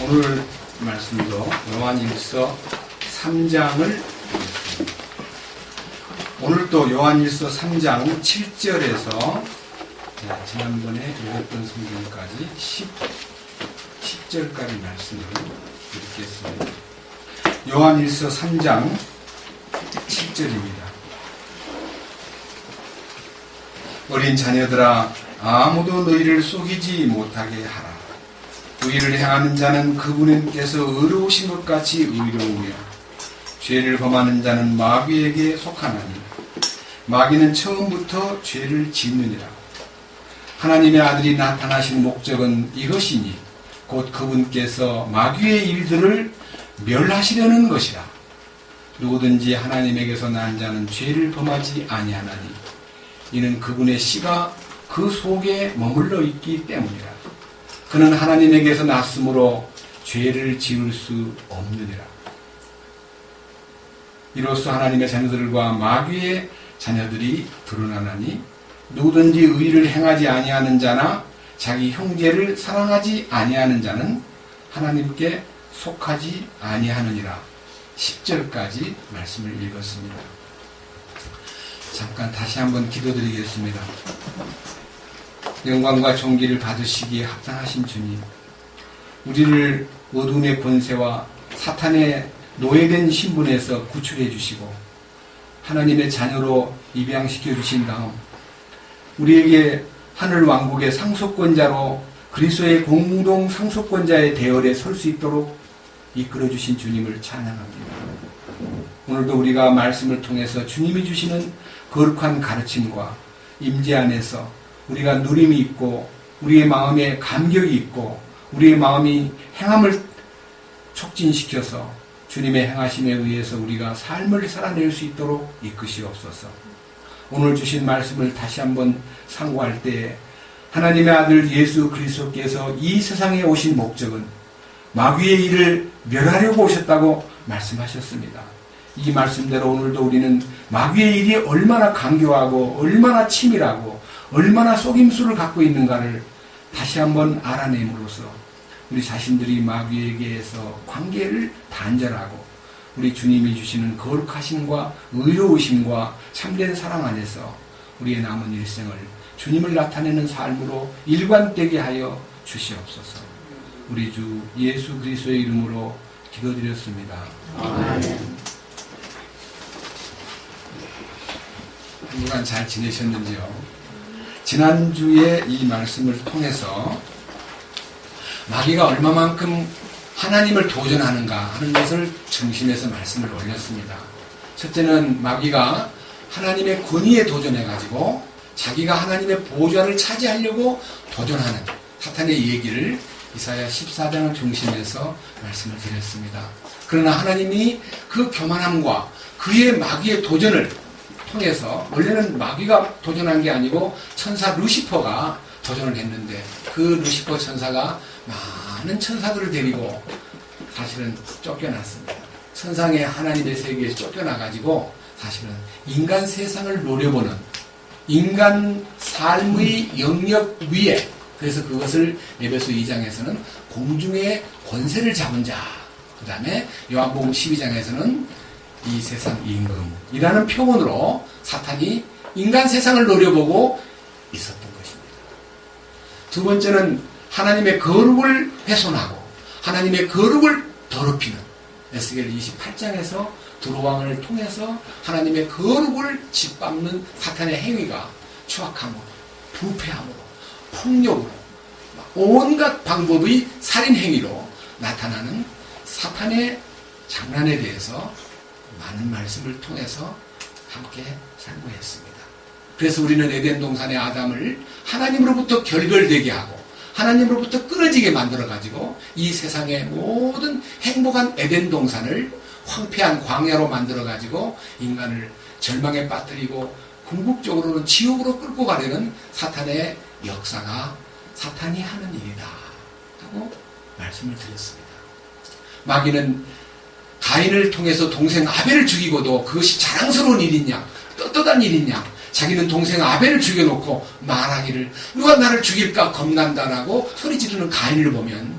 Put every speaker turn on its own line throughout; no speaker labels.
오늘 말씀도 요한일서 3장을 오늘도 요한일서 3장 7절에서 지난번에 읽었던 성경까지 10절까지 말씀을 읽겠습니다. 요한일서 3장 7절입니다. 어린 자녀들아, 아무도 너희를 속이지 못하게 하라. 의를 행하는 자는 그분께서 의로우신 것 같이 의로우며 죄를 범하는 자는 마귀에게 속하나니 마귀는 처음부터 죄를 짓느니라. 하나님의 아들이 나타나신 목적은 이것이니 곧 그분께서 마귀의 일들을 멸하시려는 것이라. 누구든지 하나님에게서 난 자는 죄를 범하지 아니하나니 이는 그분의 씨가 그 속에 머물러 있기 때문이라. 그는 하나님에게서 났으므로 죄를 지을 수 없느니라. 이로써 하나님의 자녀들과 마귀의 자녀들이 드러나나니 누구든지 의를 행하지 아니하는 자나 자기 형제를 사랑하지 아니하는 자는 하나님께 속하지 아니하느니라. 10절까지 말씀을 읽었습니다. 잠깐 다시 한번 기도드리겠습니다. 영광과 존귀를 받으시기에 합당하신 주님, 우리를 어둠의 권세와 사탄의 노예된 신분에서 구출해 주시고 하나님의 자녀로 입양시켜 주신 다음 우리에게 하늘 왕국의 상속권자로 그리스도의 공동 상속권자의 대열에 설 수 있도록 이끌어 주신 주님을 찬양합니다. 오늘도 우리가 말씀을 통해서 주님이 주시는 거룩한 가르침과 임재 안에서 우리가 누림이 있고 우리의 마음에 감격이 있고 우리의 마음이 행함을 촉진시켜서 주님의 행하심에 의해서 우리가 삶을 살아낼 수 있도록 이끄시옵소서. 오늘 주신 말씀을 다시 한번 상고할 때에 하나님의 아들 예수 그리스도께서 이 세상에 오신 목적은 마귀의 일을 멸하려고 오셨다고 말씀하셨습니다. 이 말씀대로 오늘도 우리는 마귀의 일이 얼마나 강교하고 얼마나 치밀하고 얼마나 속임수를 갖고 있는가를 다시 한번 알아냄으로써 우리 자신들이 마귀에게서 관계를 단절하고 우리 주님이 주시는 거룩하심과 의로우심과 참된 사랑 안에서 우리의 남은 일생을 주님을 나타내는 삶으로 일관되게 하여 주시옵소서. 우리 주 예수 그리스도의 이름으로 기도드렸습니다. 아멘. 한 주간 잘 지내셨는지요? 지난주에 이 말씀을 통해서 마귀가 얼마만큼 하나님을 도전하는가 하는 것을 중심에서 말씀을 올렸습니다. 첫째는 마귀가 하나님의 권위에 도전해가지고 자기가 하나님의 보좌를 차지하려고 도전하는 사탄의 얘기를 이사야 14장을 중심해서 말씀을 드렸습니다. 그러나 하나님이 그 교만함과 그의 마귀의 도전을 통해서 원래는 마귀가 도전한 게 아니고 천사 루시퍼가 도전을 했는데 그 루시퍼 천사가 많은 천사들을 데리고 사실은 쫓겨났습니다. 천상의 하나님의 세계에서 쫓겨나가지고 사실은 인간 세상을 노려보는 인간 삶의 영역 위에, 그래서 그것을 에베소 2장에서는 공중의 권세를 잡은 자, 그 다음에 요한복음 12장에서는 이 세상 임금이라는 표현으로 사탄이 인간 세상을 노려보고 있었던 것입니다. 두 번째는 하나님의 거룩을 훼손하고 하나님의 거룩을 더럽히는 에스겔 28장에서 두로왕을 통해서 하나님의 거룩을 짓밟는 사탄의 행위가 추악함으로, 부패함으로, 폭력으로, 온갖 방법의 살인 행위로 나타나는 사탄의 장난에 대해서 많은 말씀을 통해서 함께 상고했습니다. 그래서 우리는 에덴 동산의 아담을 하나님으로부터 결별되게 하고 하나님으로부터 끊어지게 만들어가지고 이 세상의 모든 행복한 에덴 동산을 황폐한 광야로 만들어가지고 인간을 절망에 빠뜨리고 궁극적으로는 지옥으로 끌고 가려는 사탄의 역사가 사탄이 하는 일이다 하고 말씀을 드렸습니다. 마귀는 가인을 통해서 동생 아벨을 죽이고도 그것이 자랑스러운 일이냐, 떳떳한 일이냐, 자기는 동생 아벨을 죽여놓고 말하기를 누가 나를 죽일까 겁난다라고 소리 지르는 가인을 보면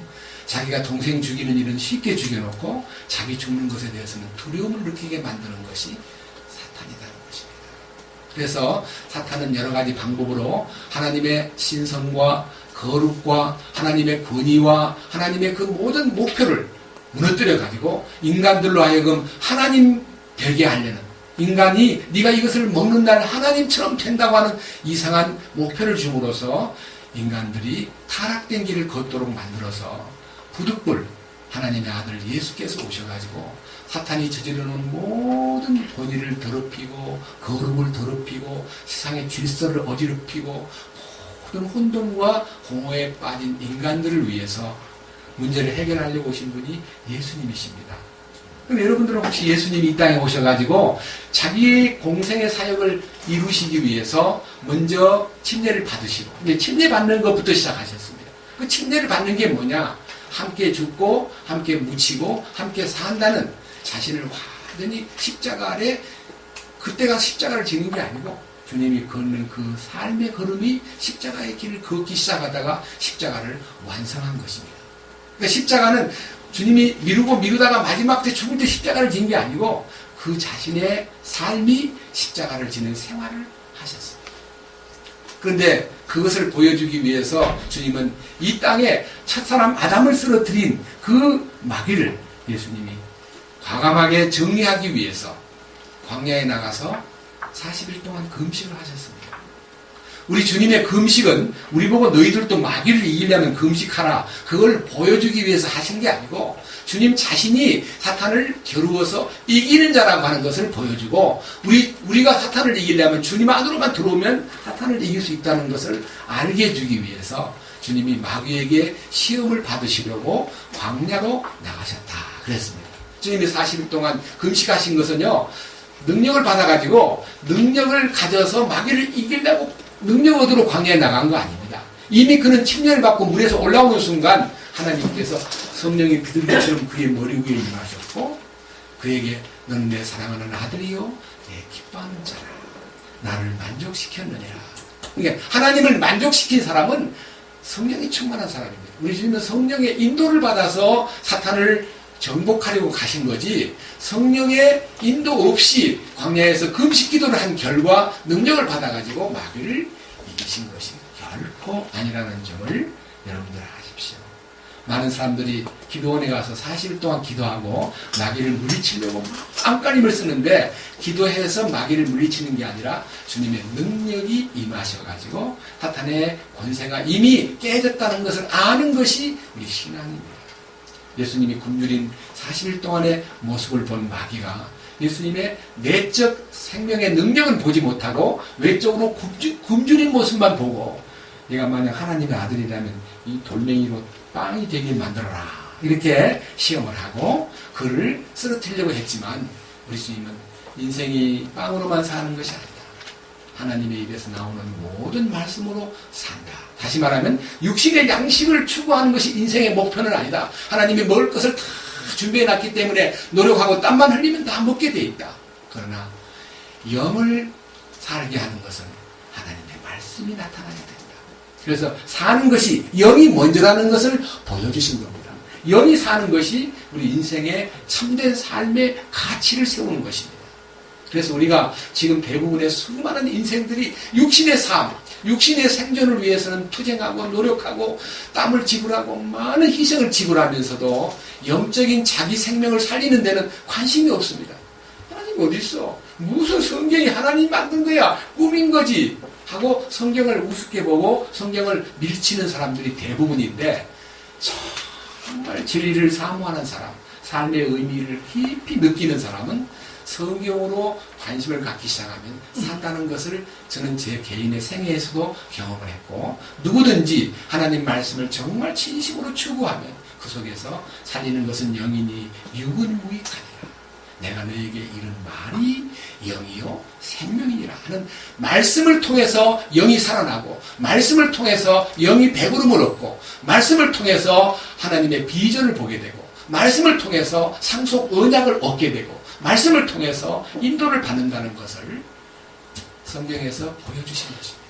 자기가 동생 죽이는 일은 쉽게 죽여놓고 자기 죽는 것에 대해서는 두려움을 느끼게 만드는 것이 사탄이라는 것입니다. 그래서 사탄은 여러 가지 방법으로 하나님의 신성과 거룩과 하나님의 권위와 하나님의 그 모든 목표를 무너뜨려 가지고 인간들로 하여금 하나님 되게 하려는, 인간이 네가 이것을 먹는 날 하나님처럼 된다고 하는 이상한 목표를 줌으로써 인간들이 타락된 길을 걷도록 만들어서 부득불 하나님의 아들 예수께서 오셔가지고 사탄이 저지르는 모든 권위를 더럽히고 거룩을 더럽히고 세상의 질서를 어지럽히고 모든 혼돈과 공허에 빠진 인간들을 위해서 문제를 해결하려고 오신 분이 예수님이십니다. 그럼 여러분들은 혹시 예수님이 이 땅에 오셔가지고 자기의 공생의 사역을 이루시기 위해서 먼저 침례를 받으시고, 이제 침례 받는 것부터 시작하셨습니다. 그 침례를 받는 게 뭐냐? 함께 죽고 함께 묻히고 함께 산다는 자신을 완전히 십자가 아래, 그때가 십자가를 지는 게 아니고 주님이 걷는 그 삶의 걸음이 십자가의 길을 걷기 시작하다가 십자가를 완성한 것입니다. 그러니까 십자가는 주님이 미루다가 마지막 때 죽을 때 십자가를 진 게 아니고 그 자신의 삶이 십자가를 지는 생활을 하셨습니다. 그런데 그것을 보여주기 위해서 주님은 이 땅에 첫사람 아담을 쓰러뜨린 그 마귀를 예수님이 과감하게 정리하기 위해서 광야에 나가서 40일 동안 금식을 하셨습니다. 우리 주님의 금식은 우리 보고 너희들도 마귀를 이기려면 금식하라, 그걸 보여주기 위해서 하신 게 아니고 주님 자신이 사탄을 겨루어서 이기는 자라고 하는 것을 보여주고, 우리가 사탄을 이기려면 주님 안으로만 들어오면 사탄을 이길 수 있다는 것을 알게 해주기 위해서 주님이 마귀에게 시험을 받으시려고 광야로 나가셨다 그랬습니다. 주님이 40일 동안 금식하신 것은요, 능력을 받아가지고 능력을 가져서 마귀를 이기려고 능력 얻으러 광야에 나간 거 아닙니다. 이미 그는 침례를 받고 물에서 올라오는 순간 하나님께서 성령이 비둘기처럼 그의 머리 위에 임하셨고 그에게 너는 내 사랑하는 아들이요 내 기뻐하는 자라, 나를 만족시켰느니라. 그러니까 하나님을 만족시킨 사람은 성령이 충만한 사람입니다. 우리 주님은 성령의 인도를 받아서 사탄을 정복하려고 가신 거지, 성령의 인도 없이 광야에서 금식 기도를 한 결과 능력을 받아가지고 마귀를 이기신 것이 결코 아니라는 점을 여러분들 아십시오. 많은 사람들이 기도원에 가서 40일 동안 기도하고 마귀를 물리치려고 안간힘을 쓰는데, 기도해서 마귀를 물리치는 게 아니라 주님의 능력이 임하셔가지고 사탄의 권세가 이미 깨졌다는 것을 아는 것이 우리 신앙입니다. 예수님이 굶주린 40일 동안의 모습을 본 마귀가 예수님의 내적 생명의 능력은 보지 못하고 외적으로 굶주린 모습만 보고, 네가 만약 하나님의 아들이라면 이 돌멩이로 빵이 되게 만들어라, 이렇게 시험을 하고 그를 쓰러뜨리려고 했지만 우리 주님은 인생이 빵으로만 사는 것이 아니다. 하나님의 입에서 나오는 모든 말씀으로 산다. 다시 말하면 육신의 양식을 추구하는 것이 인생의 목표는 아니다. 하나님이 먹을 것을 다 준비해놨기 때문에 노력하고 땀만 흘리면 다 먹게 돼 있다. 그러나 영을 살게 하는 것은 하나님의 말씀이 나타나야 된다. 그래서 사는 것이 영이 먼저라는 것을 보여주신 겁니다. 영이 사는 것이 우리 인생의 참된 삶의 가치를 세우는 것입니다. 그래서 우리가 지금 대부분의 수많은 인생들이 육신의 삶, 육신의 생존을 위해서는 투쟁하고 노력하고 땀을 지불하고 많은 희생을 지불하면서도 영적인 자기 생명을 살리는 데는 관심이 없습니다. 하나님 어디 있어? 무슨 성경이 하나님 만든 거야? 꿈인 거지? 하고 성경을 우습게 보고 성경을 밀치는 사람들이 대부분인데, 정말 진리를 사모하는 사람, 삶의 의미를 깊이 느끼는 사람은 성경으로 관심을 갖기 시작하면 산다는 것을 저는 제 개인의 생애에서도 경험을 했고, 누구든지 하나님 말씀을 정말 진심으로 추구하면 그 속에서 살리는 것은 영이니 육은 무익하니라. 내가 너에게 이른 말이 영이요 생명이니라 하는 말씀을 통해서 영이 살아나고, 말씀을 통해서 영이 배부름을 얻고, 말씀을 통해서 하나님의 비전을 보게 되고, 말씀을 통해서 상속 언약을 얻게 되고, 말씀을 통해서 인도를 받는다는 것을 성경에서 보여주신 것입니다.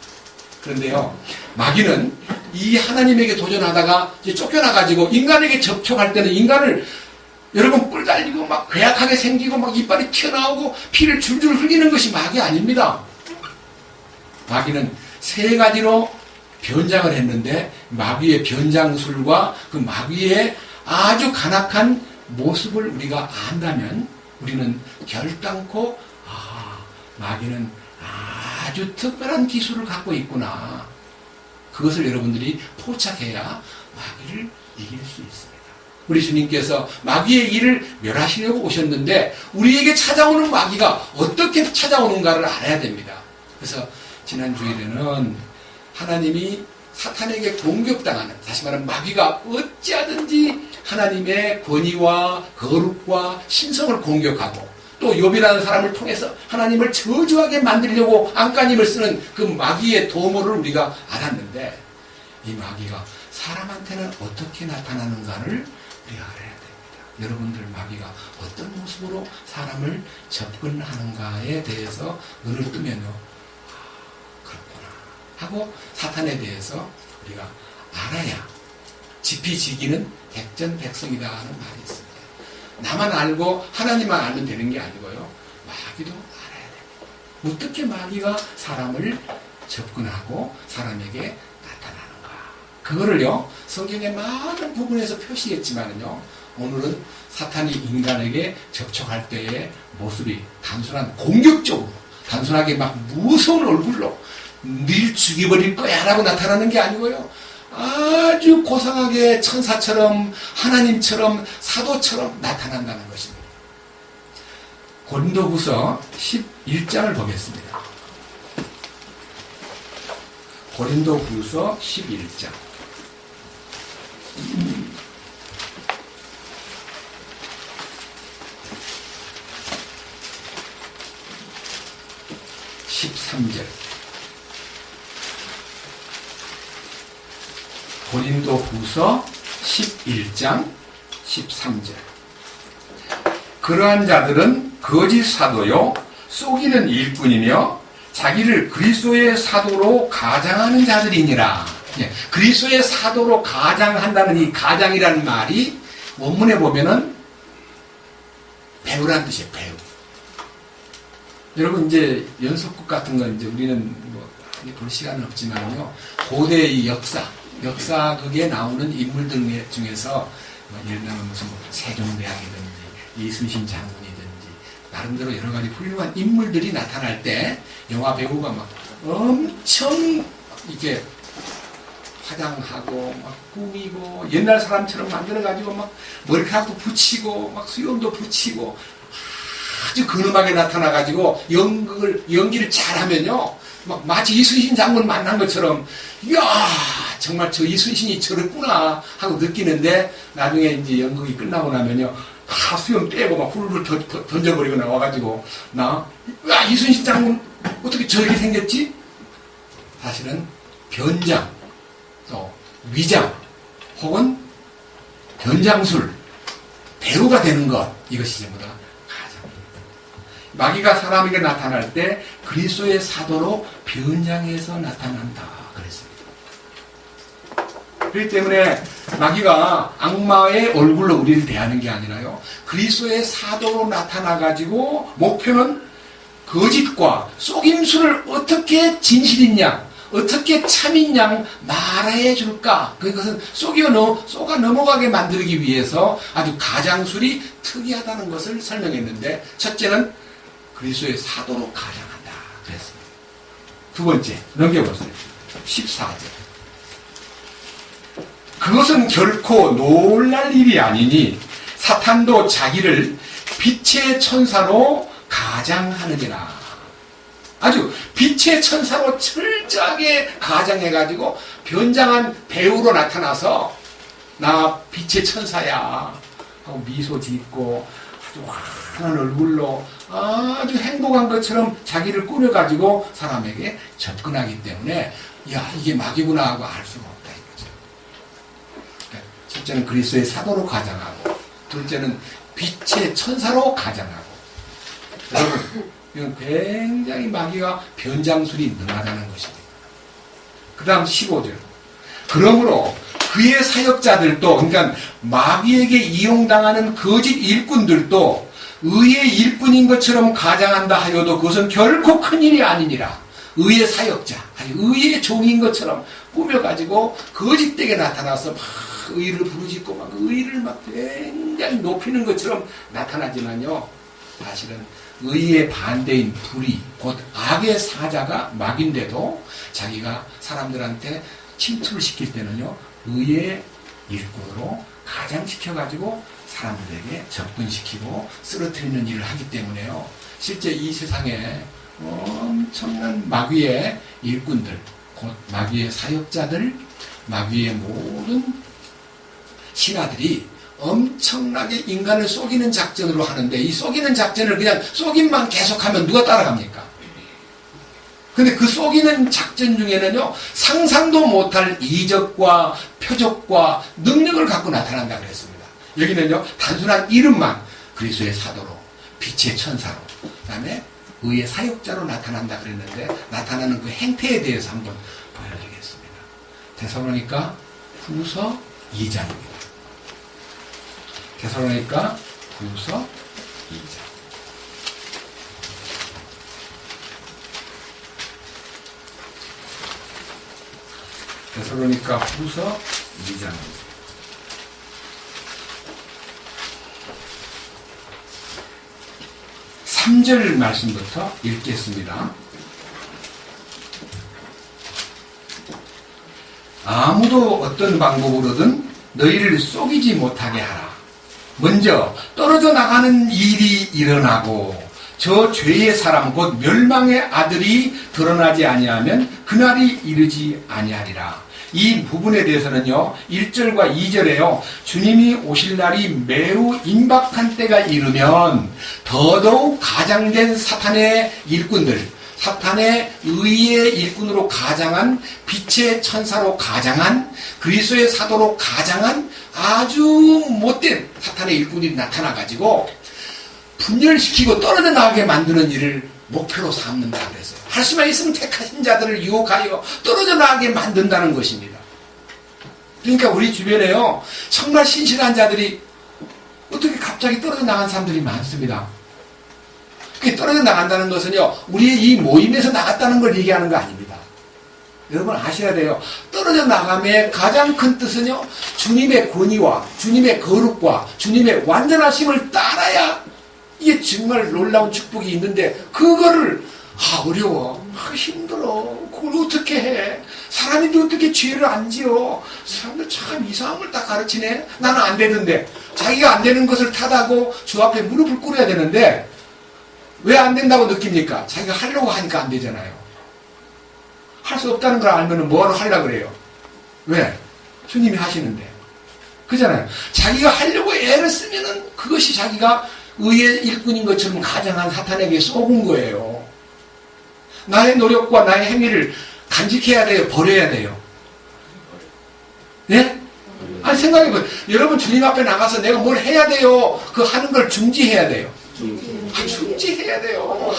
그런데요, 마귀는 이 하나님에게 도전하다가 이제 쫓겨나가지고 인간에게 접촉할 때는 인간을 여러분 뿔 달리고 막 괴악하게 생기고 막 이빨이 튀어나오고 피를 줄줄 흘리는 것이 마귀 아닙니다. 마귀는 세 가지로 변장을 했는데 마귀의 변장술과 그 마귀의 아주 간악한 모습을 우리가 안다면 우리는 결단코 마귀는 아주 특별한 기술을 갖고 있구나. 그것을 여러분들이 포착해야 마귀를 이길 수 있습니다. 우리 주님께서 마귀의 일을 멸하시려고 오셨는데 우리에게 찾아오는 마귀가 어떻게 찾아오는가를 알아야 됩니다. 그래서 지난 주일에는 하나님이 사탄에게 공격당하는, 다시 말하면 마귀가 어찌하든지 하나님의 권위와 거룩과 신성을 공격하고 또 욥이라는 사람을 통해서 하나님을 저주하게 만들려고 안간힘을 쓰는 그 마귀의 도모를 우리가 알았는데 이 마귀가 사람한테는 어떻게 나타나는가를 우리가 알아야 됩니다. 여러분들 마귀가 어떤 모습으로 사람을 접근하는가에 대해서 눈을 뜨면요, 그렇구나 하고 사탄에 대해서 우리가 알아야 지피지기는 백전백승이다 하는 말이 있습니다. 나만 알고 하나님만 알면 되는 게 아니고요, 마귀도 알아야 됩니다. 어떻게 마귀가 사람을 접근하고 사람에게 나타나는가, 그거를요 성경의 많은 부분에서 표시했지만은요 오늘은 사탄이 인간에게 접촉할 때의 모습이 단순한 공격적으로, 단순하게 막 무서운 얼굴로 늘 죽여버릴 거야 라고 나타나는 게 아니고요, 아주 고상하게 천사처럼 하나님처럼 사도처럼 나타난다는 것입니다. 고린도후서 11장을 보겠습니다. 고린도후서 11장 13절. 고린도후서 11장 13절. 그러한 자들은 거짓 사도요 속이는 일꾼이며 자기를 그리스도의 사도로 가장하는 자들이니라. 그리스도의 사도로 가장한다는 이 가장이라는 말이 원문에 보면은 배우라는 뜻이에요. 배우. 여러분 이제 연속극 같은 건 이제 우리는 뭐 볼 시간은 없지만요, 고대의 역사극에 나오는 인물들 중에서 예를 들면 무슨 세종대왕이든지 이순신 장군이든지 나름대로 여러 가지 훌륭한 인물들이 나타날 때 영화 배우가 막 엄청 이렇게 화장하고 막 꾸미고 옛날 사람처럼 만들어가지고 막 머리카락도 붙이고 막 수염도 붙이고 아주 근엄하게 나타나가지고 연기를 잘하면요, 막 마치 이순신 장군 만난 것처럼 이야 정말 저 이순신이 저랬구나 하고 느끼는데 나중에 이제 연극이 끝나고 나면요 다 수염 떼고 막 훌훌 던져버리고 나와가지고 야 이순신 장군 어떻게 저렇게 생겼지? 사실은 변장, 또 위장 혹은 변장술, 배우가 되는 것, 이것이 전부 다 가장입니다. 마귀가 사람에게 나타날 때 그리스도의 사도로 변장해서 나타난다 그랬습니다. 그렇기 때문에 마귀가 악마의 얼굴로 우리를 대하는 게 아니라요, 그리스도의 사도로 나타나가지고 목표는 거짓과 속임수를 어떻게 진실이냐, 어떻게 참이냐 말해 줄까, 그것은 속아 넘어가게 만들기 위해서 아주 가장술이 특이하다는 것을 설명했는데, 첫째는 그리스도의 사도로 가장한다 그랬습니다. 두 번째 넘겨보세요. 14절. 그것은 결코 놀랄 일이 아니니 사탄도 자기를 빛의 천사로 가장하느니라. 아주 빛의 천사로 철저하게 가장해가지고 변장한 배우로 나타나서 나 빛의 천사야 하고 미소 짓고 아주 환한 얼굴로 아주 행복한 것처럼 자기를 꾸며가지고 사람에게 접근하기 때문에 야 이게 마귀구나 하고 알 수가 없다 이거죠. 첫째는 그리스도의 사도로 가장하고, 둘째는 빛의 천사로 가장하고. 여러분 이건 굉장히 마귀가 변장술이 능하다는 것입니다. 그 다음 15절. 그러므로 그의 사역자들도, 그러니까 마귀에게 이용당하는 거짓 일꾼들도 의의 일꾼인 것처럼 가장한다 하여도 그것은 결코 큰일이 아니니라. 의의 사역자, 아니 의의 종인 것처럼 꾸며가지고 거짓되게 나타나서 막 의를 부르짖고 막 의를 막 굉장히 높이는 것처럼 나타나지만요, 사실은 의의 반대인 불의, 곧 악의 사자가 마귀인데도 자기가 사람들한테 침투를 시킬 때는요, 의의 일꾼으로 가장시켜가지고 사람들에게 접근시키고 쓰러뜨리는 일을 하기 때문에요, 실제 이 세상에 엄청난 마귀의 일꾼들, 곧 마귀의 사역자들, 마귀의 모든 신하들이 엄청나게 인간을 속이는 작전으로 하는데, 이 속이는 작전을 그냥 속임만 계속하면 누가 따라갑니까? 근데 그 속이는 작전 중에는요, 상상도 못할 이적과 표적과 능력을 갖고 나타난다 그랬습니다. 여기는요, 단순한 이름만 그리스도의 사도로, 빛의 천사로, 그 다음에 의의 사역자로 나타난다 그랬는데, 나타나는 그 행태에 대해서 한번 보여드리겠습니다. 데살로니가 후서 2장입니다. 데살로니가 후서 2장. 데살로니가 후서 2장입니다. 3절 말씀부터 읽겠습니다. 아무도 어떤 방법으로든 너희를 속이지 못하게 하라. 먼저 떨어져 나가는 일이 일어나고 저 죄의 사람 곧 멸망의 아들이 드러나지 아니하면 그날이 이르지 아니하리라. 이 부분에 대해서는요, 1절과 2절에요, 주님이 오실 날이 매우 임박한 때가 이르면 더더욱 가장된 사탄의 일꾼들, 사탄의 의의 일꾼으로 가장한, 빛의 천사로 가장한, 그리스도의 사도로 가장한 아주 못된 사탄의 일꾼이 나타나가지고 분열시키고 떨어져 나가게 만드는 일을 목표로 삼는다 그랬어요. 할 수만 있으면 택하신 자들을 유혹하여 떨어져 나가게 만든다는 것입니다. 그러니까 우리 주변에요, 정말 신실한 자들이 어떻게 갑자기 떨어져 나간 사람들이 많습니다. 그게 떨어져 나간다는 것은요, 우리의 이 모임에서 나갔다는 걸 얘기하는 거 아닙니다. 여러분 아셔야 돼요. 떨어져 나감의 가장 큰 뜻은요, 주님의 권위와 주님의 거룩과 주님의 완전하심을 따라야 이게 정말 놀라운 축복이 있는데, 그거를 어려워, 힘들어, 그걸 어떻게 해, 사람인데 어떻게 죄를 안 지어, 사람들 참 이상한 걸 다 가르치네, 나는 안 되는데. 자기가 안 되는 것을 탓하고 주 앞에 무릎을 꿇어야 되는데 왜 안 된다고 느낍니까? 자기가 하려고 하니까 안 되잖아요. 할 수 없다는 걸 알면 뭐하러 하려고 그래요? 왜? 주님이 하시는데. 그잖아요. 자기가 하려고 애를 쓰면은 그것이 자기가 의의 일꾼인 것처럼 가장한 사탄에게 쏘은 거예요. 나의 노력과 나의 행위를 간직해야 돼요? 버려야 돼요? 네? 아니 생각해보세요. 여러분 주님 앞에 나가서 내가 뭘 해야 돼요? 그 하는 걸 중지해야 돼요. 중지해야 돼요.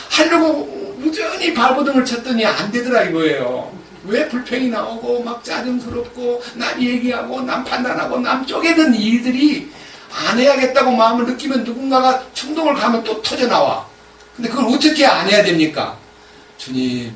하려고 무전히 발버둥을 쳤더니 안 되더라 이거예요. 왜 불평이 나오고 막 짜증스럽고 남 얘기하고 남 판단하고 남 쪼개는 일들이 안 해야겠다고 마음을 느끼면 누군가가 충동을 가면 또 터져나와. 근데 그걸 어떻게 안 해야 됩니까? 주님,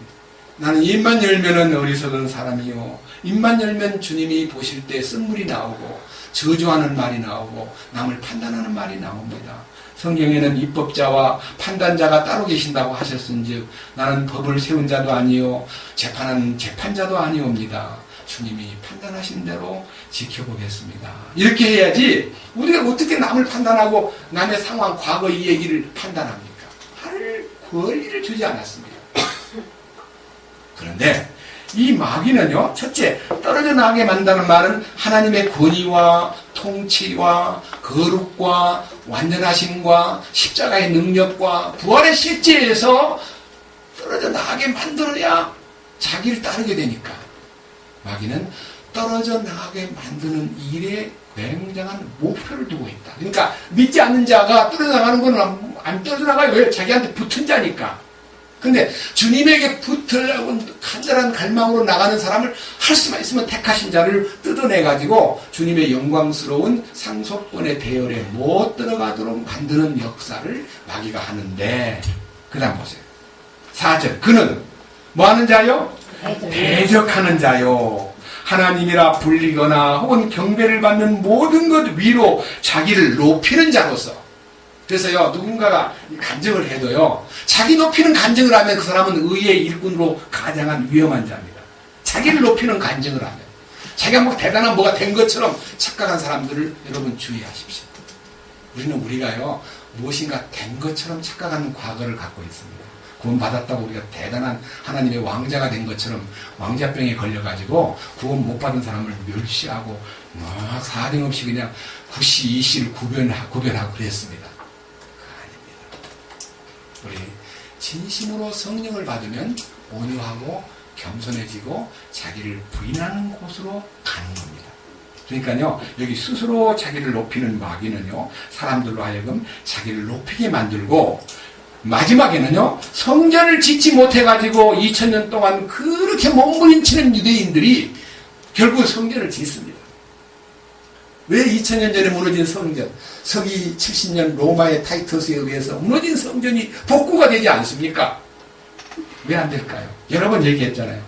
나는 입만 열면은 어리석은 사람이요, 입만 열면 주님이 보실 때 쓴물이 나오고 저주하는 말이 나오고 남을 판단하는 말이 나옵니다. 성경에는 입법자와 판단자가 따로 계신다고 하셨은즉 나는 법을 세운 자도 아니요 재판하는 재판자도 아니옵니다. 주님이 판단하신 대로 지켜보겠습니다. 이렇게 해야지 우리가 어떻게 남을 판단하고 남의 상황, 과거 이 얘기를 판단합니까? 할 권리를 주지 않았습니다. 그런데 이 마귀는요, 첫째, 떨어져 나가게 만든다는 말은 하나님의 권위와 통치와 거룩과 완전하심과 십자가의 능력과 부활의 실제에서 떨어져 나가게 만들어야 자기를 따르게 되니까 마귀는 떨어져 나가게 만드는 일에 굉장한 목표를 두고 있다. 그러니까 믿지 않는 자가 떨어져 나가는 건 안 떨어져 나가요. 왜? 자기한테 붙은 자니까. 근데 주님에게 붙으려고 간절한 갈망으로 나가는 사람을 할 수만 있으면 택하신 자를 뜯어내가지고 주님의 영광스러운 상속권의 대열에 못 들어가도록 만드는 역사를 마귀가 하는데, 그 다음 보세요. 4절. 그는 뭐 하는 자요? 대적하는 자요. 하나님이라 불리거나 혹은 경배를 받는 모든 것 위로 자기를 높이는 자로서. 그래서요, 누군가가 간증을 해도요, 자기 높이는 간증을 하면 그 사람은 의의 일꾼으로 가장한 위험한 자입니다. 자기를 높이는 간증을 하면. 자기가 뭐 대단한 뭐가 된 것처럼 착각한 사람들을 여러분 주의하십시오. 우리가요, 무엇인가 된 것처럼 착각하는 과거를 갖고 있습니다. 구원받았다고 우리가 대단한 하나님의 왕자가 된 것처럼 왕자병에 걸려가지고 구원 못 받은 사람을 멸시하고 막 사정없이 그냥 구시 이시를 구별하고 그랬습니다. 우리 진심으로 성령을 받으면 온유하고 겸손해지고 자기를 부인하는 곳으로 가는 겁니다. 그러니까요, 여기 스스로 자기를 높이는 마귀는요, 사람들로 하여금 자기를 높이게 만들고, 마지막에는요, 성전을 짓지 못해가지고 2000년 동안 그렇게 몸부림치는 유대인들이 결국 성전을 짓습니다. 왜 2000년 전에 무너진 성전, 서기 70년 로마의 타이터스에 의해서 무너진 성전이 복구가 되지 않습니까? 왜 안 될까요? 여러 번 얘기했잖아요.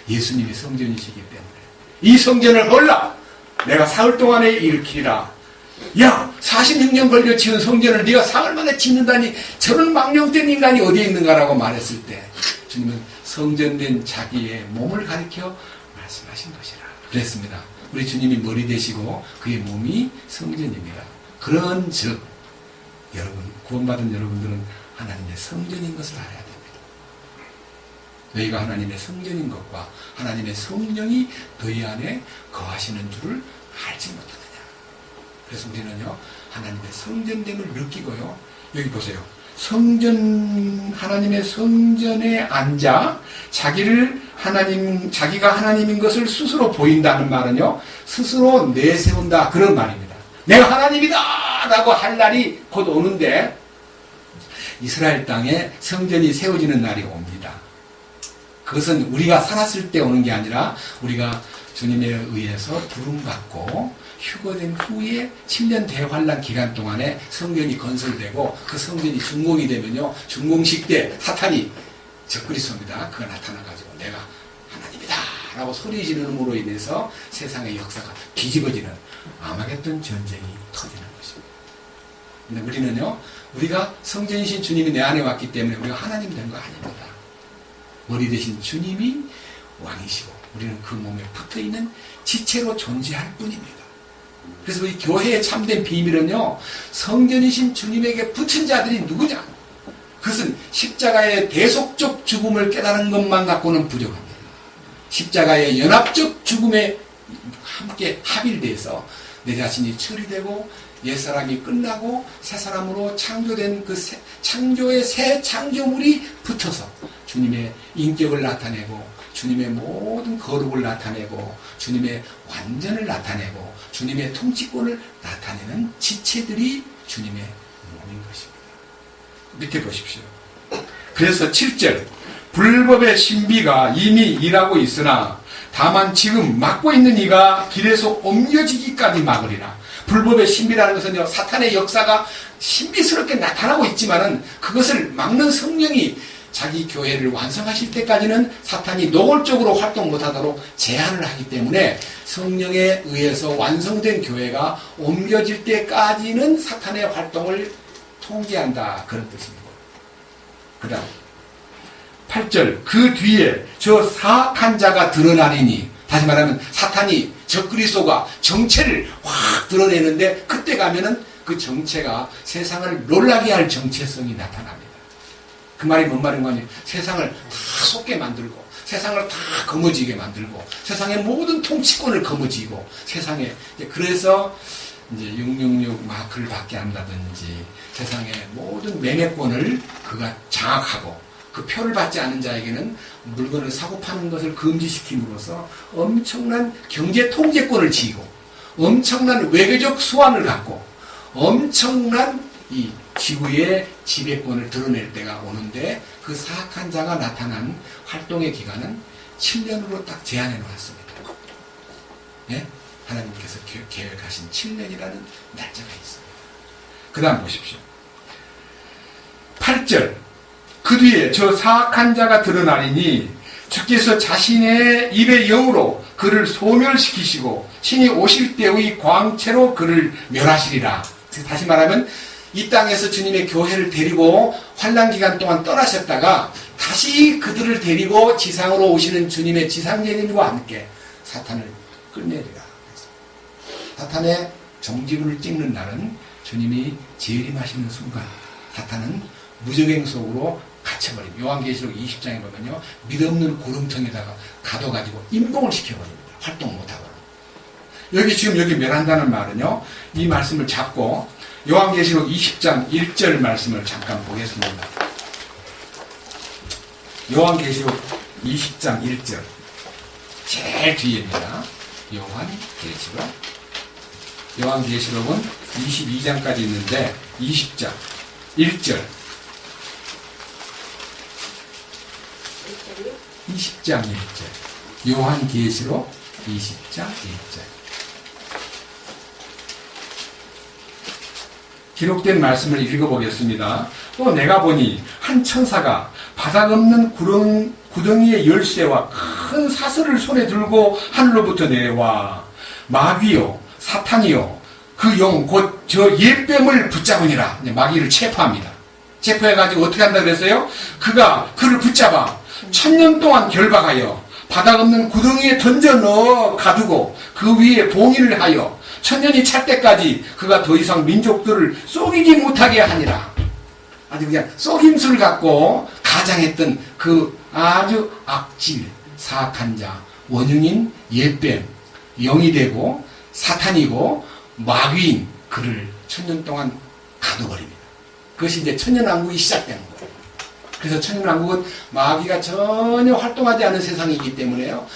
예수님이 성전이시기 때문에. 이 성전을 헐라! 내가 사흘 동안에 일으키리라. 야, 46년 걸려 지은 성전을 네가 사흘 만에 짓는다니 저런 망령된 인간이 어디에 있는가라고 말했을 때 주님은 성전된 자기의 몸을 가리켜 말씀하신 것이라 그랬습니다. 우리 주님이 머리 되시고 그의 몸이 성전입니다. 그런즉 여러분, 구원받은 여러분들은 하나님의 성전인 것을 알아야 됩니다. 너희가 하나님의 성전인 것과 하나님의 성령이 너희 안에 거하시는 줄을 알지 못하느냐. 그래서 우리는요, 하나님의 성전됨을 느끼고요, 여기 보세요. 하나님의 성전에 앉아 자기가 하나님인 것을 스스로 보인다는 말은요, 스스로 내세운다, 그런 말입니다. 내가 하나님이다! 라고 할 날이 곧 오는데, 이스라엘 땅에 성전이 세워지는 날이 옵니다. 그것은 우리가 살았을 때 오는 게 아니라, 우리가 주님에 의해서 부름받고, 휴거된 후에 7년 대환란 기간 동안에 성전이 건설되고 그 성전이 준공이 되면요, 준공식 때 사탄이 적그리스도입니다. 그가 나타나가지고 내가 하나님이다 라고 소리 지르는으로 인해서 세상의 역사가 뒤집어지는 아마겟돈 전쟁이 터지는 것입니다. 근데 우리는요, 우리가 성전이신 주님이 내 안에 왔기 때문에 우리가 하나님 된 거 아닙니다. 머리 대신 주님이 왕이시고 우리는 그 몸에 붙어있는 지체로 존재할 뿐입니다. 그래서 이 교회의 참된 비밀은요, 성전이신 주님에게 붙은 자들이 누구냐? 그것은 십자가의 대속적 죽음을 깨달은 것만 갖고는 부족합니다. 십자가의 연합적 죽음에 함께 합일돼서 내 자신이 처리되고 옛사람이 끝나고 새 사람으로 창조된 그 창조의 새 창조물이 붙어서 주님의 인격을 나타내고 주님의 모든 거룩을 나타내고 주님의 완전을 나타내고 주님의 통치권을 나타내는 지체들이 주님의 몸인 것입니다. 밑에 보십시오. 그래서 7절, 불법의 신비가 이미 일하고 있으나 다만 지금 막고 있는 이가 길에서 옮겨지기까지 막으리라. 불법의 신비라는 것은요, 사탄의 역사가 신비스럽게 나타나고 있지만은 그것을 막는 성령이 자기 교회를 완성하실 때까지는 사탄이 노골적으로 활동 못하도록 제한을 하기 때문에 성령에 의해서 완성된 교회가 옮겨질 때까지는 사탄의 활동을 통제한다, 그런 뜻입니다. 그 다음 8절, 그 뒤에 저 사악한 자가 드러나리니, 다시 말하면 사탄이 적그리스도가 정체를 확 드러내는데 그때 가면은 그 정체가 세상을 놀라게 할 정체성이 나타납니다. 그 말이 뭔 말인 거니? 세상을 다 속게 만들고 세상을 다 거머쥐게 만들고 세상의 모든 통치권을 거머쥐고 세상에, 그래서 이제 666 마크를 받게 한다든지 세상의 모든 매매권을 그가 장악하고 그 표를 받지 않은 자에게는 물건을 사고 파는 것을 금지시킴으로써 엄청난 경제 통제권을 쥐고 엄청난 외교적 수완을 갖고 엄청난 이 지구의 지배권을 드러낼 때가 오는데 그 사악한 자가 나타난 활동의 기간은 7년으로 딱 제한해 놓았습니다. 예? 하나님께서 계획하신 7년이라는 날짜가 있습니다. 그 다음 보십시오. 8절. 그 뒤에 저 사악한 자가 드러나리니 주께서 자신의 입의 영으로 그를 소멸시키시고 신이 오실 때의 광채로 그를 멸하시리라. 다시 말하면 이 땅에서 주님의 교회를 데리고 환난기간 동안 떠나셨다가 다시 그들을 데리고 지상으로 오시는 주님의 지상예님과 함께 사탄을 끝내리라. 사탄의 정지부를 찍는 날은 주님이 재림하시는 순간 사탄은 무적행 속으로 갇혀버립니다. 요한계시록 20장에 보면요, 믿없는 구름통에다가 가둬가지고 임봉을 시켜버립니다. 활동 못하고. 여기 멸한다는 말은요, 이 말씀을 잡고 요한계시록 20장 1절 말씀을 잠깐 보겠습니다. 요한계시록 20장 1절 제일 뒤에입니다. 요한계시록은 22장까지 있는데 20장 1절 20장 1절 요한계시록 20장 1절 기록된 말씀을 읽어보겠습니다. 또 내가 보니 한 천사가 바닥 없는 구덩이의 열쇠와 큰 사슬을 손에 들고 하늘로부터 내려와 마귀요 사탄이요 그 영 곧 저 옛뱀을 붙잡으니라. 마귀를 체포합니다. 체포해가지고 어떻게 한다 그랬어요? 그가 그를 붙잡아 1000년 동안 결박하여 바닥 없는 구덩이에 던져 넣어 가두고 그 위에 봉인을 하여 1000년이 찰 때까지 그가 더 이상 민족들을 속이지 못하게 하니라. 아주 그냥 속임수를 갖고 가장했던 그 아주 악질 사악한 자 원흉인 옛뱀 영이 되고 사탄이고 마귀인 그를 1000년 동안 가둬버립니다. 그것이 이제 천년왕국이 시작되는 거예요. 그래서 천년왕국은 마귀가 전혀 활동하지 않은 세상이기 때문에요.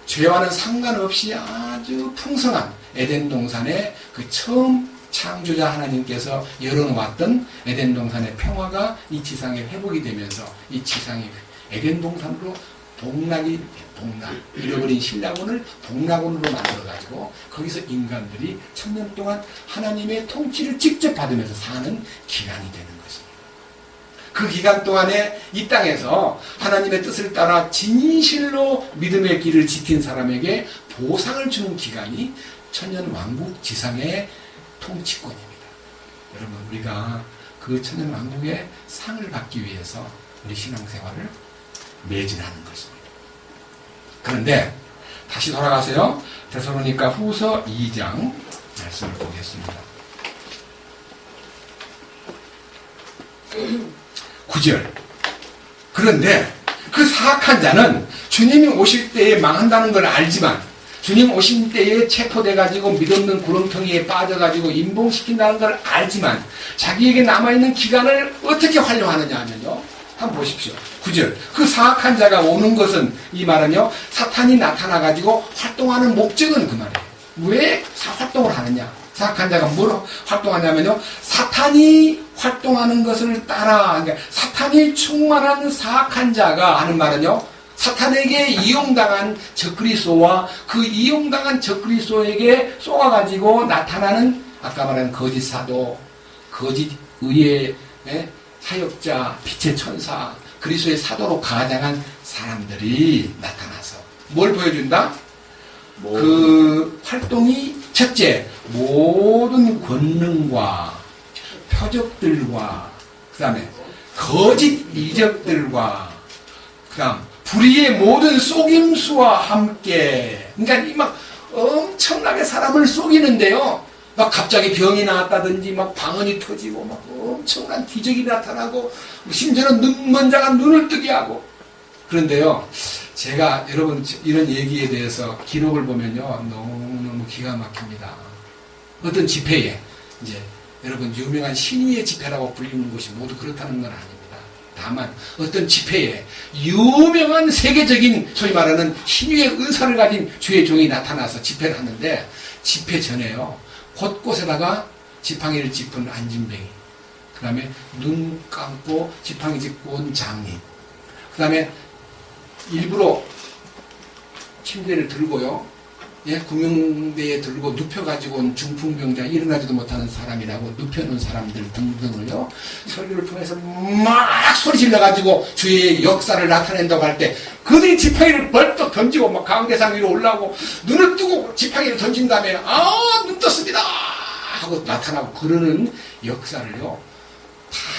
죄와는 상관없이 아주 풍성한 에덴 동산의 그 처음 창조자 하나님께서 열어놓았던 에덴 동산의 평화가 이 지상에 회복이 되면서 이 지상이 에덴 동산으로 잃어버린 신라곤을 복락원으로 만들어가지고 거기서 인간들이 1000년 동안 하나님의 통치를 직접 받으면서 사는 기간이 되는 것입니다. 그 기간 동안에 이 땅에서 하나님의 뜻을 따라 진실로 믿음의 길을 지킨 사람에게 보상을 주는 기간이 천년왕국 지상의 통치권입니다. 여러분 우리가 그 천년왕국의 상을 받기 위해서 우리 신앙생활을 매진하는 것입니다. 그런데 다시 돌아가세요. 데살로니가 후서 2장 말씀을 보겠습니다. 9절. 그런데 그 사악한 자는 주님이 오실 때에 망한다는 걸 알지만 주님 오신 때에 체포돼가지고 믿없는 구렁텅이에 빠져가지고 임봉시킨다는 걸 알지만 자기에게 남아있는 기간을 어떻게 활용하느냐 하면요. 한번 보십시오. 9절. 그 사악한 자가 오는 것은 이 말은요. 사탄이 나타나가지고 활동하는 목적은 그 말이에요. 왜 활동을 하느냐. 사악한 자가 뭘 활동하냐면요. 사탄이 활동하는 것을 따라 그러니까 사탄이 충만한 사악한 자가 하는 말은요. 사탄에게 이용당한 적그리스도와 그 이용당한 적그리스도에게 쏘아가지고 나타나는 아까 말한 거짓 사도, 거짓 의의 사역자, 빛의 천사, 그리스도의 사도로 가장한 사람들이 나타나서 뭘 보여준다? 그 활동이 첫째, 모든 권능과 표적들과 그 다음에 거짓 이적들과 그 다음 불의의 모든 속임수와 함께 그러니까 이 막 엄청나게 사람을 속이는데요. 막 갑자기 병이 나왔다든지 막 방언이 터지고 막 엄청난 기적이 나타나고 심지어는 눈먼 자가 눈을 뜨게 하고 그런데요. 제가 여러분 이런 얘기에 대해서 기록을 보면요. 너무너무 기가 막힙니다. 어떤 집회에 이제 여러분 유명한 신위의 집회라고 불리는 곳이 모두 그렇다는 건 아닙니다. 다만 어떤 집회에 유명한 세계적인 소위 말하는 신위의 은사를 가진 주의 종이 나타나서 집회를 하는데 집회 전에요. 곳곳에다가 지팡이를 짚은 안진뱅이 그 다음에 눈 감고 지팡이 짚고 온 장인 그 다음에 일부러 침대를 들고요. 예, 구명대에 들고 눕혀가지고 온 중풍병자 일어나지도 못하는 사람이라고 눕혀놓은 사람들 등등을요. 설교를 통해서 막 소리 질러가지고 주의 역사를 나타낸다고 할 때 그들이 지팡이를 벌떡 던지고 막 가운데상 위로 올라오고 눈을 뜨고 지팡이를 던진 다음에 눈 떴습니다 하고 나타나고 그러는 역사를요.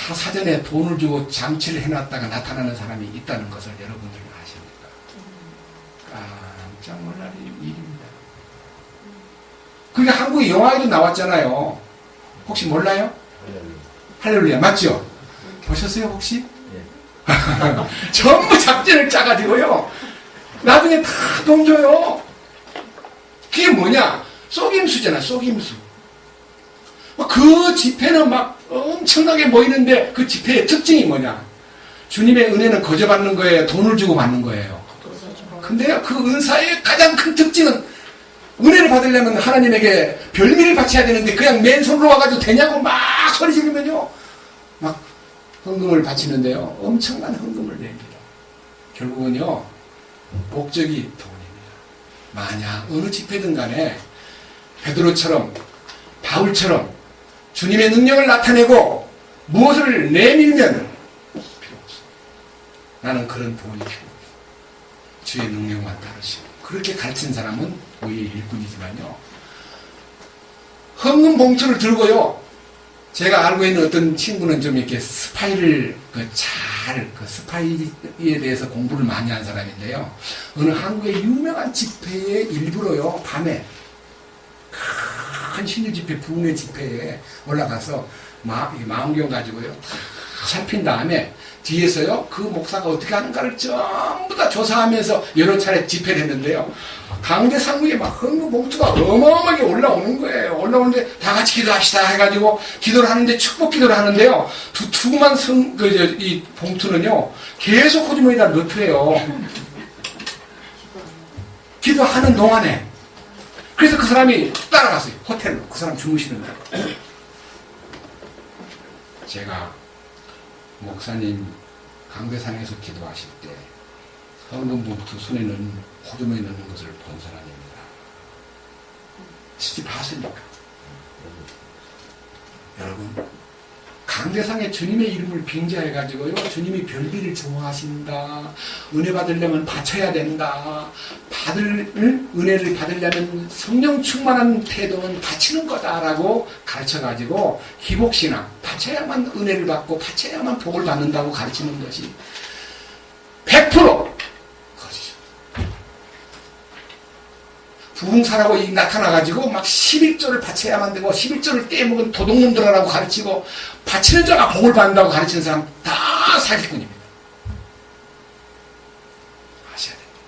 다 사전에 돈을 주고 장치를 해놨다가 나타나는 사람이 있다는 것을 여러분들은 아십니까? 깜짝 놀랄 일입니다. 그게 한국의 영화에도 나왔잖아요. 혹시 몰라요? 할렐루야 맞죠? 보셨어요 혹시? 전부 작전을 짜가지고요. 나중에 다 돈 줘요. 그게 뭐냐? 속임수잖아 속임수. 그 집회는 막 엄청나게 모이는데 그 집회의 특징이 뭐냐? 주님의 은혜는 거저 받는 거예요? 돈을 주고 받는 거예요? 근데요 그 은사의 가장 큰 특징은 은혜를 받으려면 하나님에게 별미를 바쳐야 되는데 그냥 맨손으로 와가지고 되냐고 막 소리 지르면요 막 헌금을 바치는데요 엄청난 헌금을 냅니다. 결국은요 목적이 돈입니다. 만약 어느 집회든 간에 베드로처럼 바울처럼 주님의 능력을 나타내고 무엇을 내밀면 필요 없어. 나는 그런 돈이 필요 없어. 주의 능력만 따르시고 그렇게 가르친 사람은 우리의 일꾼이지만요. 헌금 봉투를 들고요. 제가 알고 있는 어떤 친구는 좀 이렇게 스파이를 스파이에 대해서 공부를 많이 한 사람인데요. 어느 한국의 유명한 집회에 일부러요 밤에 큰 신유 집회, 부흥회 집회에 올라가서 망원경 가지고요 다 살핀 다음에 뒤에서요 그 목사가 어떻게 하는가를 전부 다 조사하면서 여러 차례 집회를 했는데요. 강대 상부에 막 헌금 봉투가 어마어마하게 올라오는 거예요. 올라오는데 다 같이 기도합시다 해가지고 기도를 하는데 축복 기도를 하는데요. 두툼한 이 봉투는요 계속 호주머니에다 넣더래요. 기도하는 동안에. 그래서 그 사람이 따라갔어요. 호텔로. 그 사람 주무시는 날. 제가 목사님 강대상에서 기도하실 때 헌금 봉투 손에 넣는 호주머니에 넣는 것을 본 사람입니다. 진짜 봤으니까. 여러분 강대상에 주님의 이름을 빙자해가지고요 주님이 별일을 좋아하신다. 은혜 받으려면 바쳐야 된다. 은혜를 받으려면 성령 충만한 태도는 바치는 거다라고 가르쳐가지고 기복신앙 바쳐야만 은혜를 받고 바쳐야만 복을 받는다고 가르치는 것이 100% 거짓이죠. 부흥사라고 나타나가지고 막 11조를 바쳐야만 되고 11조를 떼먹은 도둑놈들이라고 가르치고 바치는 자가 복을 받는다고 가르치는 사람 다 사기꾼입니다. 아셔야 됩니다.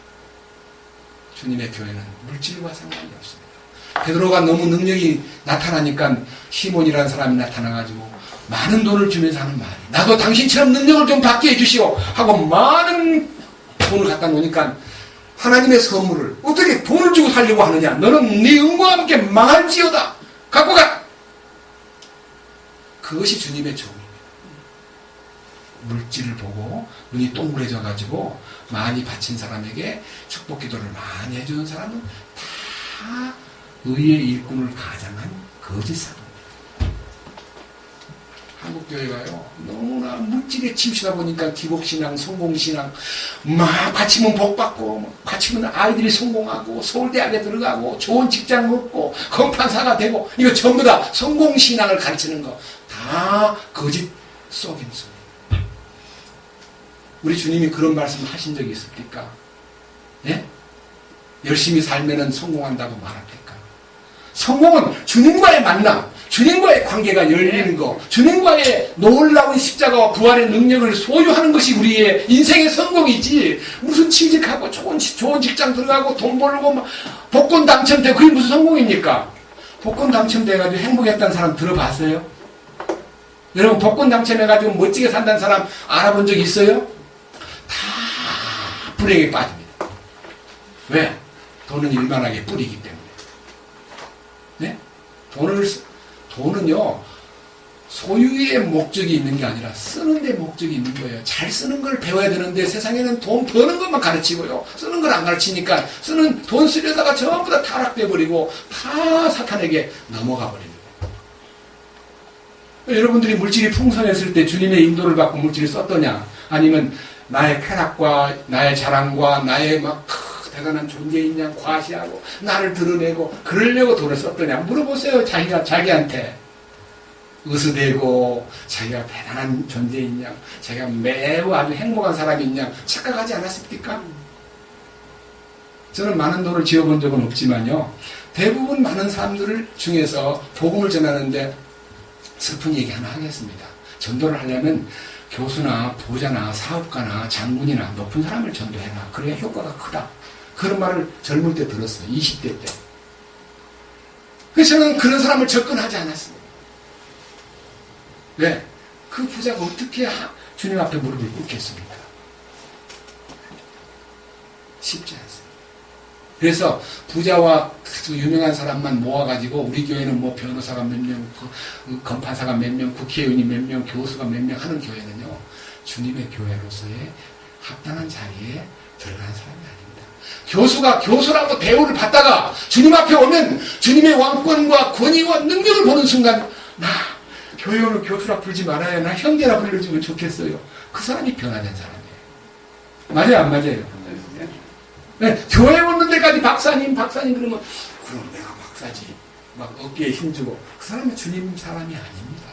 주님의 교회는 물질과 상관이 없습니다. 베드로가 너무 능력이 나타나니까 시몬이라는 사람이 나타나가지고 많은 돈을 주면서 하는 말이 나도 당신처럼 능력을 좀 받게 해주시오 하고 많은 돈을 갖다 놓으니까 하나님의 선물을 어떻게 돈을 주고 살려고 하느냐 너는 네 은과 함께 망할지어다 갖고 가. 그것이 주님의 종입니다. 물질을 보고 눈이 동그래져 가지고 많이 바친 사람에게 축복 기도를 많이 해주는 사람은 다 의의 일꾼을 가장한 거짓 사람입니다. 한국교회가요 너무나 물질에 치우치다 보니까 기복신앙, 성공신앙 막 바치면 복받고 바치면 아이들이 성공하고 서울대학에 들어가고 좋은 직장 얻고 건판사가 되고 이거 전부 다 성공신앙을 가르치는 거 다 거짓 속임수. 우리 주님이 그런 말씀 하신 적이 있습니까? 예? 열심히 살면은 성공한다고 말합니까? 성공은 주님과의 만남, 주님과의 관계가 열리는 거, 주님과의 놀라운 십자가와 부활의 능력을 소유하는 것이 우리의 인생의 성공이지, 무슨 취직하고 좋은 직장 들어가고 돈 벌고 막 복권 당첨되고 그게 무슨 성공입니까? 복권 당첨돼가지고 행복했다는 사람 들어봤어요? 여러분 복권 당첨해가지고 멋지게 산다는 사람 알아본 적 있어요? 다 불행에 빠집니다. 왜? 돈은 일만하게 뿌리기 때문에. 네? 돈은요 소유의 목적이 있는 게 아니라 쓰는 데 목적이 있는 거예요. 잘 쓰는 걸 배워야 되는데 세상에는 돈 버는 것만 가르치고요. 쓰는 걸 안 가르치니까 쓰는 돈 쓰려다가 전부 다 타락돼 버리고 다 사탄에게 넘어가 버립니다. 여러분들이 물질이 풍성했을 때 주님의 인도를 받고 물질을 썼더냐? 아니면 나의 쾌락과 나의 자랑과 나의 막 대단한 존재인 양 과시하고 나를 드러내고 그러려고 돈을 썼더냐? 물어보세요. 자기한테. 으스대고 자기가 대단한 존재인 양, 자기가 매우 아주 행복한 사람인 양 착각하지 않았습니까? 저는 많은 돈을 지어본 적은 없지만요. 대부분 많은 사람들 중에서 복음을 전하는데 슬픈 얘기 하나 하겠습니다. 전도를 하려면 교수나 부자나 사업가나 장군이나 높은 사람을 전도해라. 그래야 효과가 크다. 그런 말을 젊을 때 들었어요. 20대 때. 그래서 저는 그런 사람을 접근하지 않았습니다. 왜? 그 부자가 어떻게 주님 앞에 무릎을 꿇겠습니까? 쉽지 않습니다. 그래서 부자와 아주 유명한 사람만 모아가지고 우리 교회는 뭐 변호사가 몇 명, 검판사가 몇 명, 국회의원이 몇 명, 교수가 몇 명 하는 교회는요. 주님의 교회로서의 합당한 자리에 들어가는 사람이 아닙니다. 교수가 교수라고 대우를 받다가 주님 앞에 오면 주님의 왕권과 권위와 능력을 보는 순간 나 교회를 교수라 부르지 말아야 나 형제라 불러주면 좋겠어요. 그 사람이 변화된 사람이에요. 맞아요? 안 맞아요? 네, 교회 오는 데까지 박사님 그러면 그럼 내가 박사지. 막 어깨에 힘주고 그 사람은 주님 사람이 아닙니다.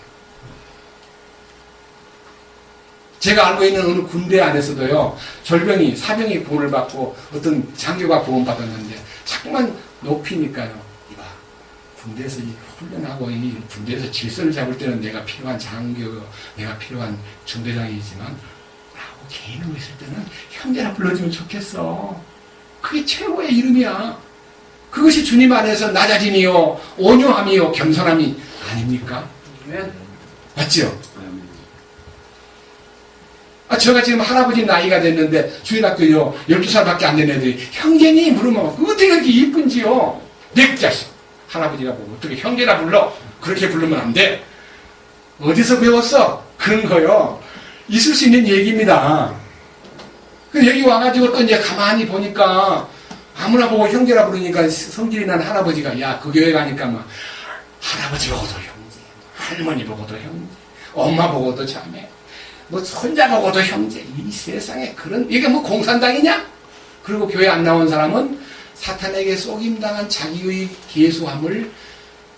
제가 알고 있는 어느 군대 안에서도요. 사병이 구원을 받고 어떤 장교가 구원 받았는데 자꾸만 높이니까요. 이봐 군대에서 훈련하고 이 군대에서 질서를 잡을 때는 내가 필요한 장교, 내가 필요한 중대장이지만 나하고 개인으로 있을 때는 형제라 불러주면 좋겠어. 그게 최고의 이름이야. 그것이 주님 안에서 낮아짐이요, 온유함이요, 겸손함이 아닙니까? 맞죠? 제가 지금 할아버지 나이가 됐는데 주일학교요 12살밖에 안 된 애들이 형제니 물으면 어떻게 그렇게 이쁜지요? 내 자식 할아버지가 보고 어떻게 형제라 불러? 그렇게 부르면 안 돼. 어디서 배웠어? 그런 거요. 있을 수 있는 얘기입니다. 여기 와가지고 또 이제 가만히 보니까 아무나 보고 형제라 부르니까 성질이 난 할아버지가 야, 그 교회 가니까 막 할아버지 보고도 형제, 할머니 보고도 형제, 엄마 보고도 자매, 뭐 손자 보고도 형제. 이 세상에 그런 이게 뭐 공산당이냐? 그리고 교회 안 나온 사람은 사탄에게 속임당한 자기의 개수함을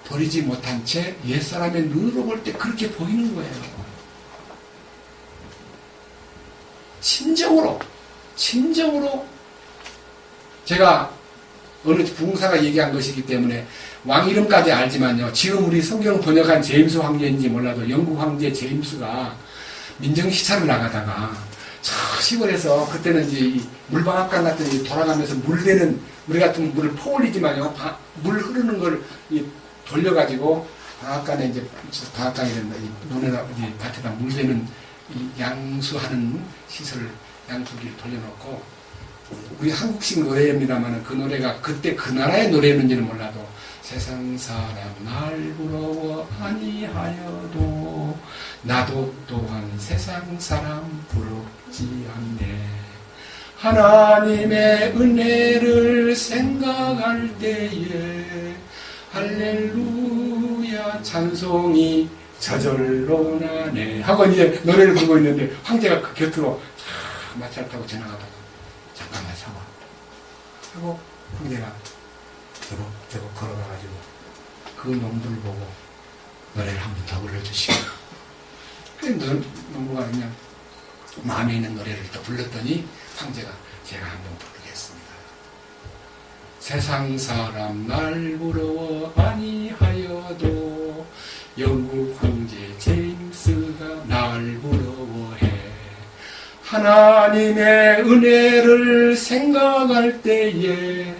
버리지 못한 채 옛사람의 눈으로 볼 때 그렇게 보이는 거예요. 진정으로 제가 어느 부흥사가 얘기한 것이기 때문에 왕 이름까지 알지만요. 지금 우리 성경 번역한 제임스 황제인지 몰라도 영국 황제 제임스가 민정시찰을 나가다가 저 시골에서 그때는 이제 이 물방앗간 같은 데 돌아가면서 우리 같은 물을 퍼올리지만요. 물 흐르는 걸 돌려가지고 방앗간에 이제 방앗간이 된다. 논에다 밭에다 물 대는 양수하는 시설 양수기를 돌려놓고 우리 한국식 노래입니다만 그 노래가 그때 그 나라의 노래였는지는 몰라도 세상 사람 날 부러워 아니하여도 나도 또한 세상 사람 부럽지 않네. 하나님의 은혜를 생각할 때에 할렐루야 찬송이 저절로 나네 하고 이제 노래를 부르고 있는데 황제가 그 곁으로 마차를 타고 지나가다가 잠깐만 서봐 하고 황제가 저거 걸어가가지고 그 놈들 보고 노래를 한 번 더 불러주시고 그래서 농부가 그냥 마음에 있는 노래를 또 불렀더니 황제가 제가 한 번 부르겠습니다. 세상 사람 날 부러워 아니하여도 영국 황제 제임스가 날 부러워해. 하나님의 은혜를 생각할 때에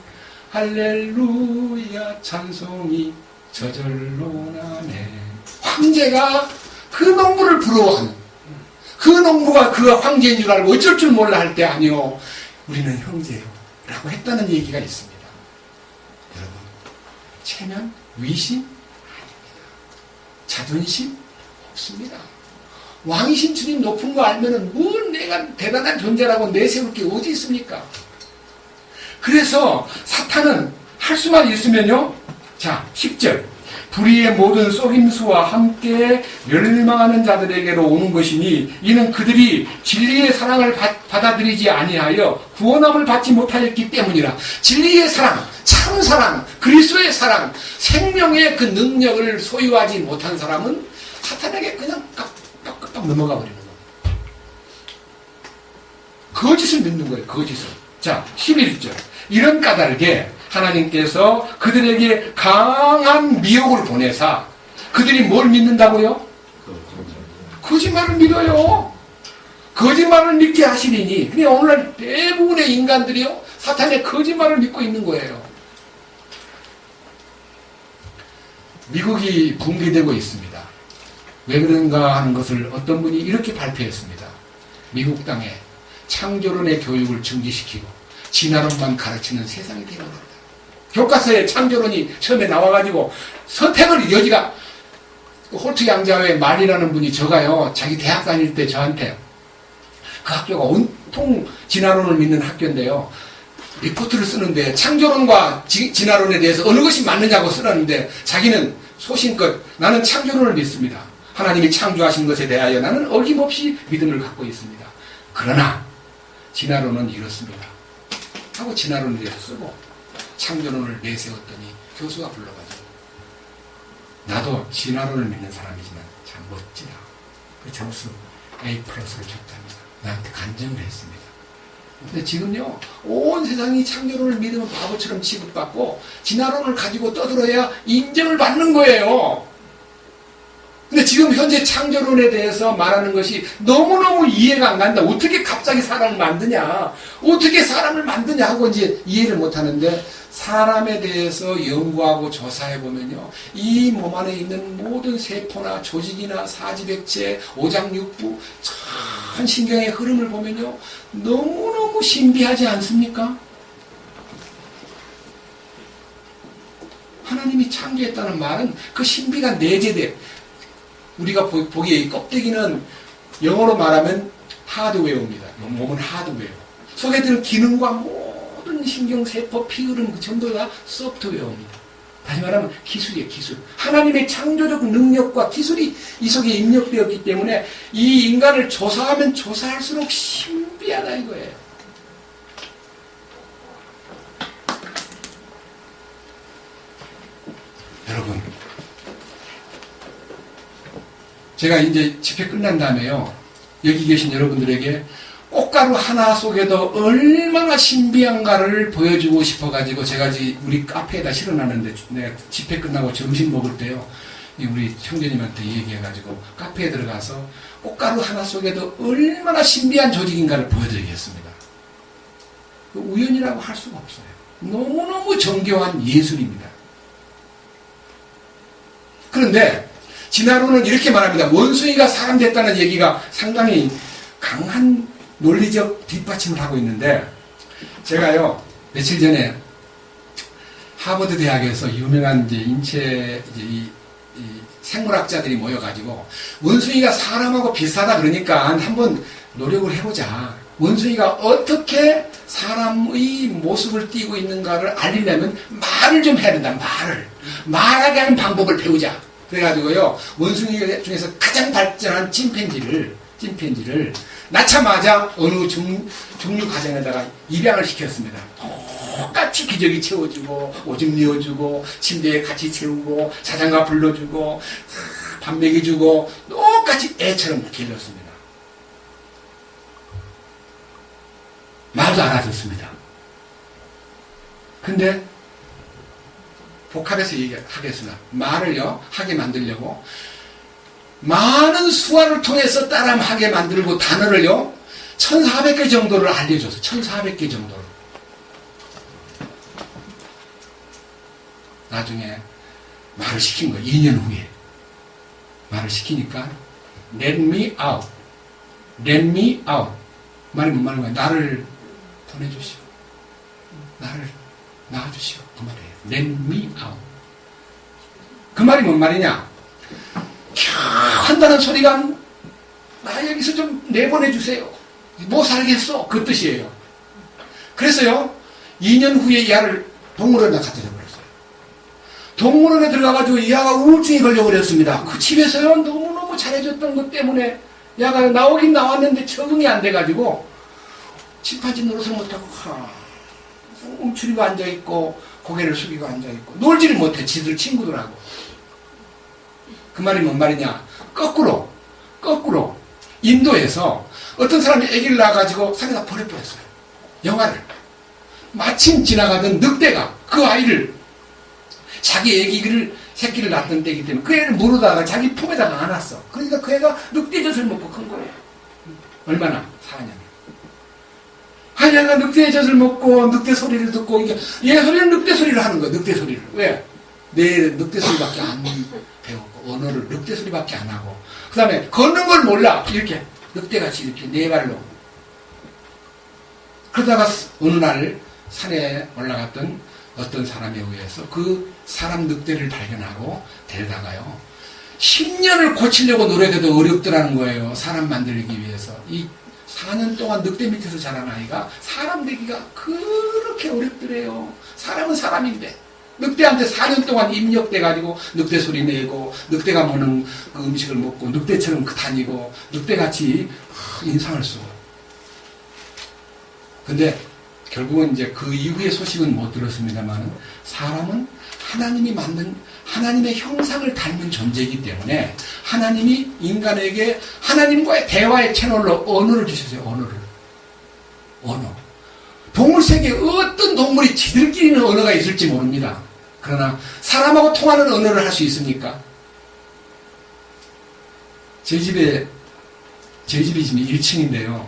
할렐루야 찬송이 저절로 나네. 황제가 그 농부를 부러워하는, 그 농부가 그 황제인 줄 알고 어쩔 줄 몰라 할 때 아니요 우리는 형제요 라고 했다는 얘기가 있습니다. 여러분 체면, 위신 아닙니다. 자존심, 없습니다. 왕이신 주님 높은 거 알면은 뭘 내가 대단한 존재라고 내세울 게 어디 있습니까? 그래서 사탄은 할 수만 있으면요. 자, 10절. 불의의 모든 속임수와 함께 멸망하는 자들에게로 오는 것이니 이는 그들이 진리의 사랑을 받아들이지 아니하여 구원함을 받지 못하였기 때문이라. 진리의 사랑, 참 사랑, 그리스도의 사랑, 생명의 그 능력을 소유하지 못한 사람은 사탄에게 그냥 깍깍깍 넘어가 버리는 거예요. 거짓을 믿는 거예요. 거짓을. 자, 11절. 이런 까닭에 하나님께서 그들에게 강한 미혹을 보내사 그들이 뭘 믿는다고요? 거짓말을 믿어요. 거짓말을 믿게 하시리니. 근데 오늘날 대부분의 인간들이요 사탄의 거짓말을 믿고 있는 거예요. 미국이 붕괴되고 있습니다. 왜 그런가 하는 것을 어떤 분이 이렇게 발표했습니다. 미국 땅에 창조론의 교육을 증기시키고 진화론만 가르치는 세상이 되어간다. 교과서에 창조론이 처음에 나와가지고 선택을 여지가 홀트 양자의 말이라는 분이 저가요 자기 대학 다닐 때 저한테 그 학교가 온통 진화론을 믿는 학교인데요 리포트를 쓰는데 창조론과 진화론에 대해서 어느 것이 맞느냐고 쓰는데 자기는 소신껏 나는 창조론을 믿습니다. 하나님이 창조하신 것에 대하여 나는 어김없이 믿음을 갖고 있습니다. 그러나 진화론은 이렇습니다 하고 진화론에 대해서 쓰고 창조론을 내세웠더니 교수가 불러가지고 나도 진화론을 믿는 사람이지만 참 멋지다. 그 점수 A+를 줬답니다. 나한테 간증을 했습니다. 근데 지금요 온 세상이 창조론을 믿으면 바보처럼 취급받고 진화론을 가지고 떠들어야 인정을 받는 거예요. 근데 지금 현재 창조론에 대해서 말하는 것이 너무너무 이해가 안 간다. 어떻게 갑자기 사람을 만드냐? 어떻게 사람을 만드냐 하고 이제 이해를 못 하는데 사람에 대해서 연구하고 조사해 보면요. 이 몸 안에 있는 모든 세포나 조직이나 사지백체, 오장육부, 전 신경의 흐름을 보면요. 너무너무 신비하지 않습니까? 하나님이 창조했다는 말은 그 신비가 내재돼. 우리가 보기에 이 껍데기는 영어로 말하면 하드웨어입니다. 몸은 하드웨어. 속에 드는 기능과 모든 신경세포, 피흐름 그 전부 다 소프트웨어입니다. 다시 말하면 기술이에요. 기술. 하나님의 창조적 능력과 기술이 이 속에 입력되었기 때문에 이 인간을 조사하면 조사할수록 신비하다 이거예요. 여러분 제가 이제 집회 끝난 다음에요. 여기 계신 여러분들에게 꽃가루 하나 속에도 얼마나 신비한가를 보여주고 싶어가지고 제가 우리 카페에다 실어놨는데 내가 집회 끝나고 점심 먹을 때요. 우리 형제님한테 얘기해가지고 카페에 들어가서 꽃가루 하나 속에도 얼마나 신비한 조직인가를 보여드리겠습니다. 우연이라고 할 수가 없어요. 너무너무 정교한 예술입니다. 그런데 진화론은 이렇게 말합니다. 원숭이가 사람 됐다는 얘기가 상당히 강한 논리적 뒷받침을 하고 있는데 제가요 며칠 전에 하버드 대학에서 유명한 이제 인체 이 생물학자들이 모여가지고 원숭이가 사람하고 비슷하다 그러니까 한번 노력을 해보자. 원숭이가 어떻게 사람의 모습을 띠고 있는가를 알리려면 말을 좀 해야 된다. 말하게 하는 방법을 배우자. 그래가지고요 원숭이 중에서 가장 발전한 침팬지를 낳자마자 어느 종류 가정에다가 입양을 시켰습니다. 똑같이 기저귀 채워주고 오줌 넣어주고 침대에 같이 채우고 자장가 불러주고 밥 먹여주고 똑같이 애처럼 길렀습니다. 말도 안 알아듣습니다. 근데 복합해서 얘기하겠으나 말을요 하게 만들려고 많은 수화를 통해서 따라하게 만들고 단어를요 1400개 정도를 알려줘서 1400개 정도를 나중에 말을 시킨 거예요. 2년 후에 말을 시키니까 let me out 말이 뭔 말인가요? 나를 보내주시오. 나를 낳아주시오. 그 말이에요. let me out. 그 말이 뭔 말이냐? 못한다는 소리가 나 여기서 좀 내보내주세요. 못 살겠어. 그 뜻이에요. 그래서요 2년 후에 이 아를 동물원에 갖다 줘버렸어요. 동물원에 들어가가지고 이 아가 우울증이 걸려버렸습니다. 그 집에서요 너무너무 잘해줬던 것 때문에 이 아가 나오긴 나왔는데 적응이 안 돼가지고 침판지 노릇을 못하고 움츠리고 앉아있고 고개를 숙이고 앉아있고 놀지를 못해 지들 친구들하고. 그 말이 뭔 말이냐, 거꾸로 인도에서 어떤 사람이 아기를 낳아가지고 산에다 버려버렸어요. 영아를. 마침 지나가던 늑대가 그 아이를 자기 아기를 새끼를 낳던 때이기 때문에 그 애를 물어다가 자기 품에다가 안았어. 그러니까 그 애가 늑대젖을 먹고 큰 거예요. 얼마나? 4년. 한 애가 늑대의 젖을 먹고 늑대 소리를 듣고 얘 소리는 늑대 소리를 하는 거야. 늑대 소리를. 왜? 내 늑대 소리밖에 안 배웠고 언어를 늑대 소리밖에 안 하고 그 다음에 걷는 걸 몰라. 이렇게 늑대같이 이렇게 네 발로. 그러다가 어느 날 산에 올라갔던 어떤 사람에 의해서 그 사람 늑대를 발견하고 데려다가요 10년을 고치려고 노력해도 어렵더라는 거예요. 사람 만들기 위해서. 이 4년 동안 늑대 밑에서 자란 아이가 사람 되기가 그렇게 어렵더래요. 사람은 사람인데 늑대한테 4년 동안 입력돼가지고 늑대 소리 내고 늑대가 먹는 그 음식을 먹고 늑대처럼 다니고 늑대같이 인상을 쓰고. 근데 결국은 이제 그 이후의 소식은 못 들었습니다만 사람은 하나님이 만든 하나님의 형상을 닮은 존재이기 때문에 하나님이 인간에게 하나님과의 대화의 채널로 언어를 주셨어요. 언어. 동물 세계에 어떤 동물이 지들끼리는 언어가 있을지 모릅니다. 그러나 사람하고 통하는 언어를 할 수 있습니까? 저희 집이 지금 1층인데요.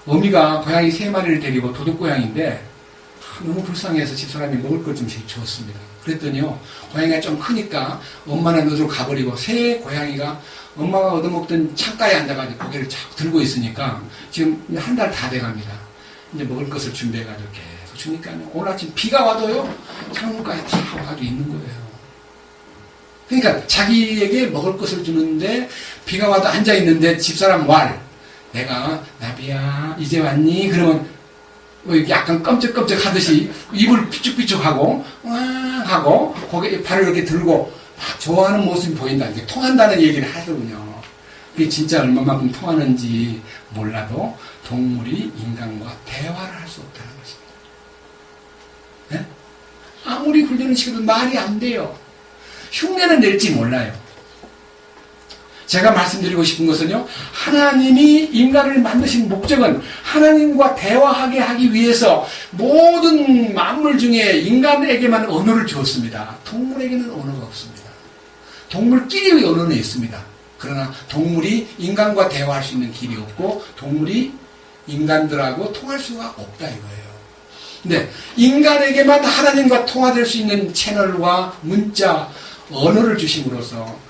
어미가 고양이 3마리를 데리고 도둑고양이인데 너무 불쌍해서 집사람이 먹을 것 좀 주었습니다. 그랬더니요 고양이가 좀 크니까 엄마는 너로 가버리고 새 고양이가 엄마가 얻어먹던 창가에 앉아가지고 고개를 자꾸 들고 있으니까 지금 한 달 다 돼갑니다. 이제 먹을 것을 준비해가지고 계속 주니까 오늘 아침 비가 와도요 창문가에 다 와가지고 있는 거예요. 그러니까 자기에게 먹을 것을 주는데 비가 와도 앉아있는데 집사람 내가 나비야 이제 왔니? 그러면 뭐 약간 껌쩍껌쩍 하듯이 입을 삐죽삐죽하고 하고 고개 발을 이렇게 들고 막 좋아하는 모습이 보인다. 이게 통한다는 얘기를 하더군요. 그게 진짜 얼마만큼 통하는지 몰라도 동물이 인간과 대화를 할 수 없다는 것입니다. 네? 아무리 훈련을 시켜도 말이 안 돼요. 흉내는 낼지 몰라요. 제가 말씀드리고 싶은 것은요, 하나님이 인간을 만드신 목적은 하나님과 대화하게 하기 위해서 모든 만물 중에 인간에게만 언어를 주었습니다. 동물에게는 언어가 없습니다. 동물끼리의 언어는 있습니다. 그러나 동물이 인간과 대화할 수 있는 길이 없고 동물이 인간들하고 통할 수가 없다 이거예요. 근데 인간에게만 하나님과 통화될 수 있는 채널과 문자, 언어를 주심으로써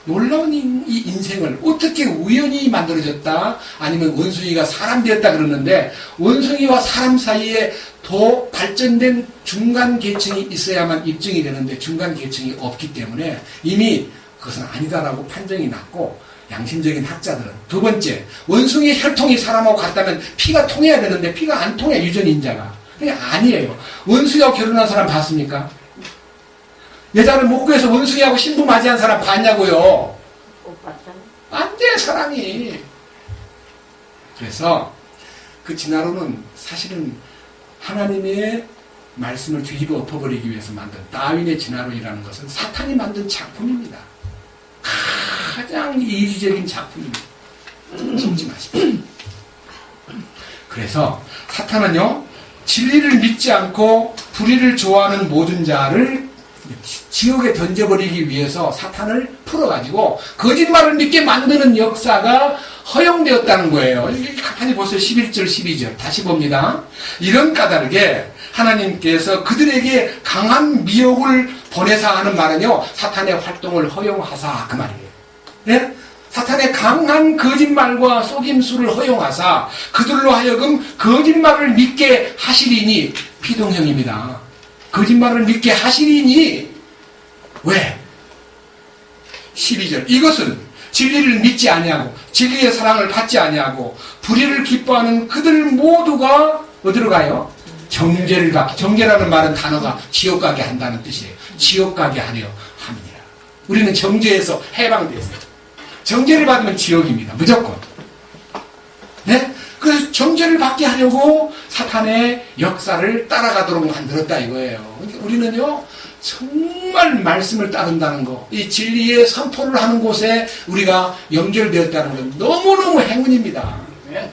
놀라운 이 인생을 어떻게 우연히 만들어졌다 아니면 원숭이가 사람 되었다 그러는데 원숭이와 사람 사이에 더 발전된 중간 계층이 있어야만 입증이 되는데 중간 계층이 없기 때문에 이미 그것은 아니다라고 판정이 났고 양심적인 학자들은 두 번째 원숭이의 혈통이 사람하고 같다면 피가 통해야 되는데 피가 안 통해 유전인자가 그냥 아니에요. 원숭이하고 결혼한 사람 봤습니까? 여자를 못 구해서 원숭이하고 신부 맞이한 사람 봤냐고요?
못 봤어요.
안 돼, 사람이. 그래서 그 진화론은 사실은 하나님의 말씀을 뒤집어 엎어버리기 위해서 만든 다윈의 진화론이라는 것은 사탄이 만든 작품입니다. 가장 이기적인 작품입니다. 속지 마십시오. 그래서 사탄은요, 진리를 믿지 않고 불의를 좋아하는 모든 자를 지옥에 던져버리기 위해서 사탄을 풀어가지고 거짓말을 믿게 만드는 역사가 허용되었다는 거예요. 가만히 보세요. 11절 12절 다시 봅니다. 이런 까닭에 하나님께서 그들에게 강한 미혹을 보내사 하는 말은요 사탄의 활동을 허용하사 그 말이에요. 네? 사탄의 강한 거짓말과 속임수를 허용하사 그들로 하여금 거짓말을 믿게 하시리니 피동형입니다. 거짓말을 믿게 하시리니 왜? 12절. 이것은 진리를 믿지 아니하고 진리의 사랑을 받지 아니하고 불의를 기뻐하는 그들 모두가 어디로 가요? 정죄를 받기. 정죄라는 말은 단어가 지옥 가게 한다는 뜻이에요. 지옥 가게 하려 함이니라. 우리는 정죄에서 해방됐어요. 정죄를 받으면 지옥입니다. 무조건. 네? 그래서 정죄를 받게 하려고 사탄의 역사를 따라가도록 만들었다 이거예요. 우리는요, 정말 말씀을 따른다는 거, 이 진리의 선포를 하는 곳에 우리가 연결되었다는 건 너무너무 행운입니다. 네?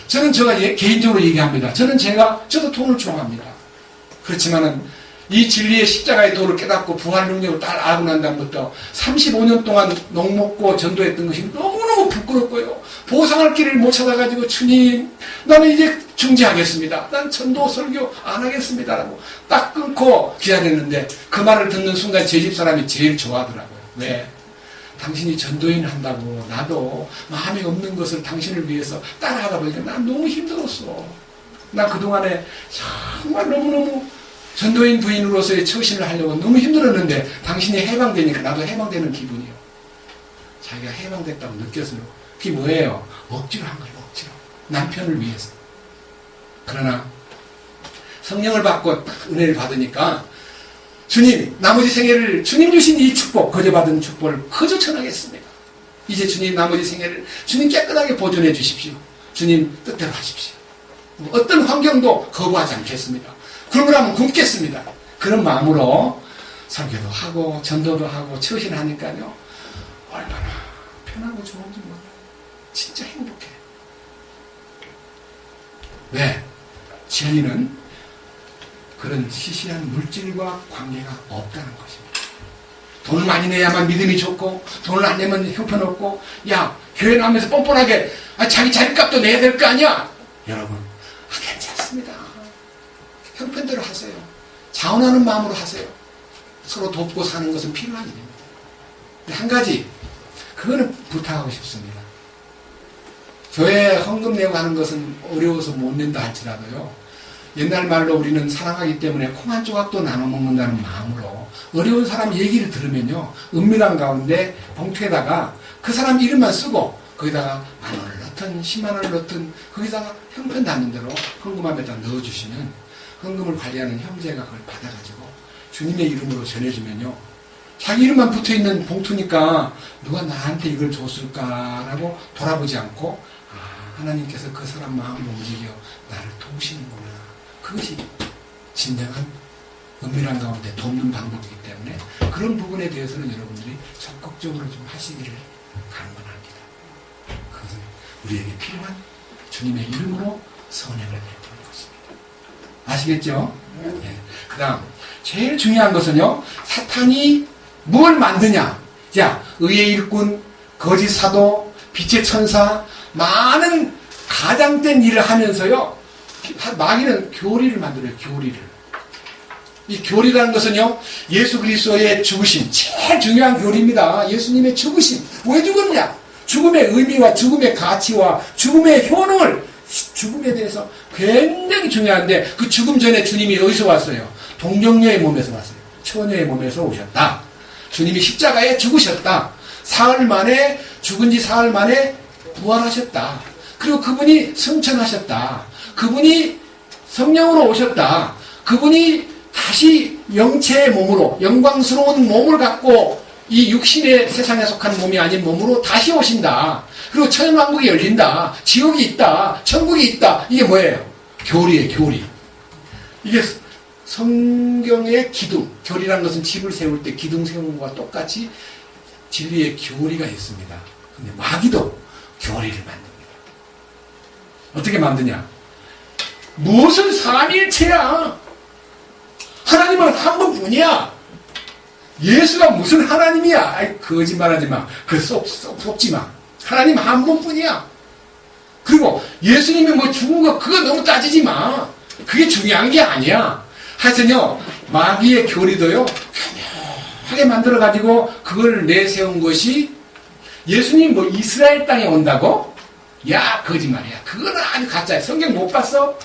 저는 제가 개인적으로 얘기합니다. 저도 돈을 좋아합니다. 그렇지만은 이 진리의 십자가의 도를 깨닫고 부활 능력을 딱 알고 난 다음부터 35년 동안 녹먹고 전도했던 것이 너무너무 부끄럽고요. 보상할 길을 못 찾아가지고 주님, 나는 이제 중지하겠습니다. 난 전도 설교 안 하겠습니다라고 딱 끊고 기다렸는데 그 말을 듣는 순간 제 집사람이 제일 좋아하더라고요. 왜? 당신이 전도인 한다고 나도 마음에 없는 것을 당신을 위해서 따라하다 보니까 난 너무 힘들었어. 나 그동안에 정말 너무너무 전도인 부인으로서의 처신을 하려고 너무 힘들었는데 당신이 해방되니까 나도 해방되는 기분이에요. 자기가 해방됐다고 느꼈어요. 그게 뭐예요? 억지로 한 거예요. 억지로. 남편을 위해서. 그러나 성령을 받고 은혜를 받으니까 주님, 나머지 생애를 주님 주신 이 축복, 거저 받은 축복을 거저 전하겠습니다. 이제 주님 나머지 생애를 주님 깨끗하게 보존해 주십시오. 주님 뜻대로 하십시오. 어떤 환경도 거부하지 않겠습니다. 굶으라면 굶겠습니다. 그런 마음으로 설교도 하고 전도도 하고 처신하니까요. 얼마나 편하고 좋은지 몰라요. 진짜 행복해. 왜? 진리는 그런 시시한 물질과 관계가 없다는 것입니다. 돈을 많이 내야만 믿음이 좋고 돈을 안 내면 형편없고 야 교회 나오면서 뻔뻔하게 자기 자리값도 내야 될 거 아니야. 여러분 괜찮습니다. 형편대로 하세요. 자원하는 마음으로 하세요. 서로 돕고 사는 것은 필요한 일입니다. 근데 한 가지 그거는 부탁하고 싶습니다. 교회에 헌금 내고 하는 것은 어려워서 못 낸다 할지라도요. 옛날 말로 우리는 사랑하기 때문에 콩 한 조각도 나눠 먹는다는 마음으로 어려운 사람 얘기를 들으면요. 은밀한 가운데 봉투에다가 그 사람 이름만 쓰고 거기다가 10,000원을 넣든 100,000원을 넣든 거기다가 형편 닿는 대로 헌금함에다 넣어주시면 헌금을 관리하는 형제가 그걸 받아가지고 주님의 이름으로 전해주면요. 자기 이름만 붙어있는 봉투니까 누가 나한테 이걸 줬을까라고 돌아보지 않고 하나님께서 그 사람 마음을 움직여 나를 도우시는구나. 그것이 진정한 은밀한 가운데 돕는 방법이기 때문에 그런 부분에 대해서는 여러분들이 적극적으로 좀 하시기를 간구합니다. 그것은 우리에게 필요한 주님의 이름으로 선행을 베푸는 것입니다. 아시겠죠? 네. 그 다음 제일 중요한 것은요. 사탄이 뭘 만드냐. 자, 의의 일꾼, 거짓 사도, 빛의 천사 많은 가장된 일을 하면서요. 마귀는 교리를 만들어요. 교리를. 이 교리라는 것은요. 예수 그리스도의 죽으심. 제일 중요한 교리입니다. 예수님의 죽으심. 왜 죽었냐? 죽음의 의미와 죽음의 가치와 죽음의 효능을 죽음에 대해서 굉장히 중요한데 그 죽음 전에 주님이 어디서 왔어요? 동정녀의 몸에서 왔어요. 처녀의 몸에서 오셨다. 주님이 십자가에 죽으셨다. 사흘 만에 죽은 지 사흘 만에 부활하셨다. 그리고 그분이 승천하셨다. 그분이 성령으로 오셨다. 그분이 다시 영체의 몸으로 영광스러운 몸을 갖고 이 육신의 세상에 속한 몸이 아닌 몸으로 다시 오신다. 그리고 천연왕국이 열린다. 지옥이 있다. 천국이 있다. 이게 뭐예요? 교리예요. 교리. 이게 성경의 기둥. 교리라는 것은 집을 세울 때 기둥 세우는 것과 똑같이 진리의 교리가 있습니다. 근데 마귀도 교리를 만듭니다. 어떻게 만드냐? 무슨 삼위일체야? 하나님은 한 분뿐이야. 예수가 무슨 하나님이야? 아이, 거짓말하지 마. 속지 마. 하나님 한 분뿐이야. 그리고 예수님이 뭐 죽은 거 그거 너무 따지지 마. 그게 중요한 게 아니야. 하여튼요, 마귀의 교리도요, 편하게 만들어가지고 그걸 내세운 것이 예수님 뭐 이스라엘 땅에 온다고? 야, 거짓말이야. 그거는 아주 가짜야. 성경 못 봤어?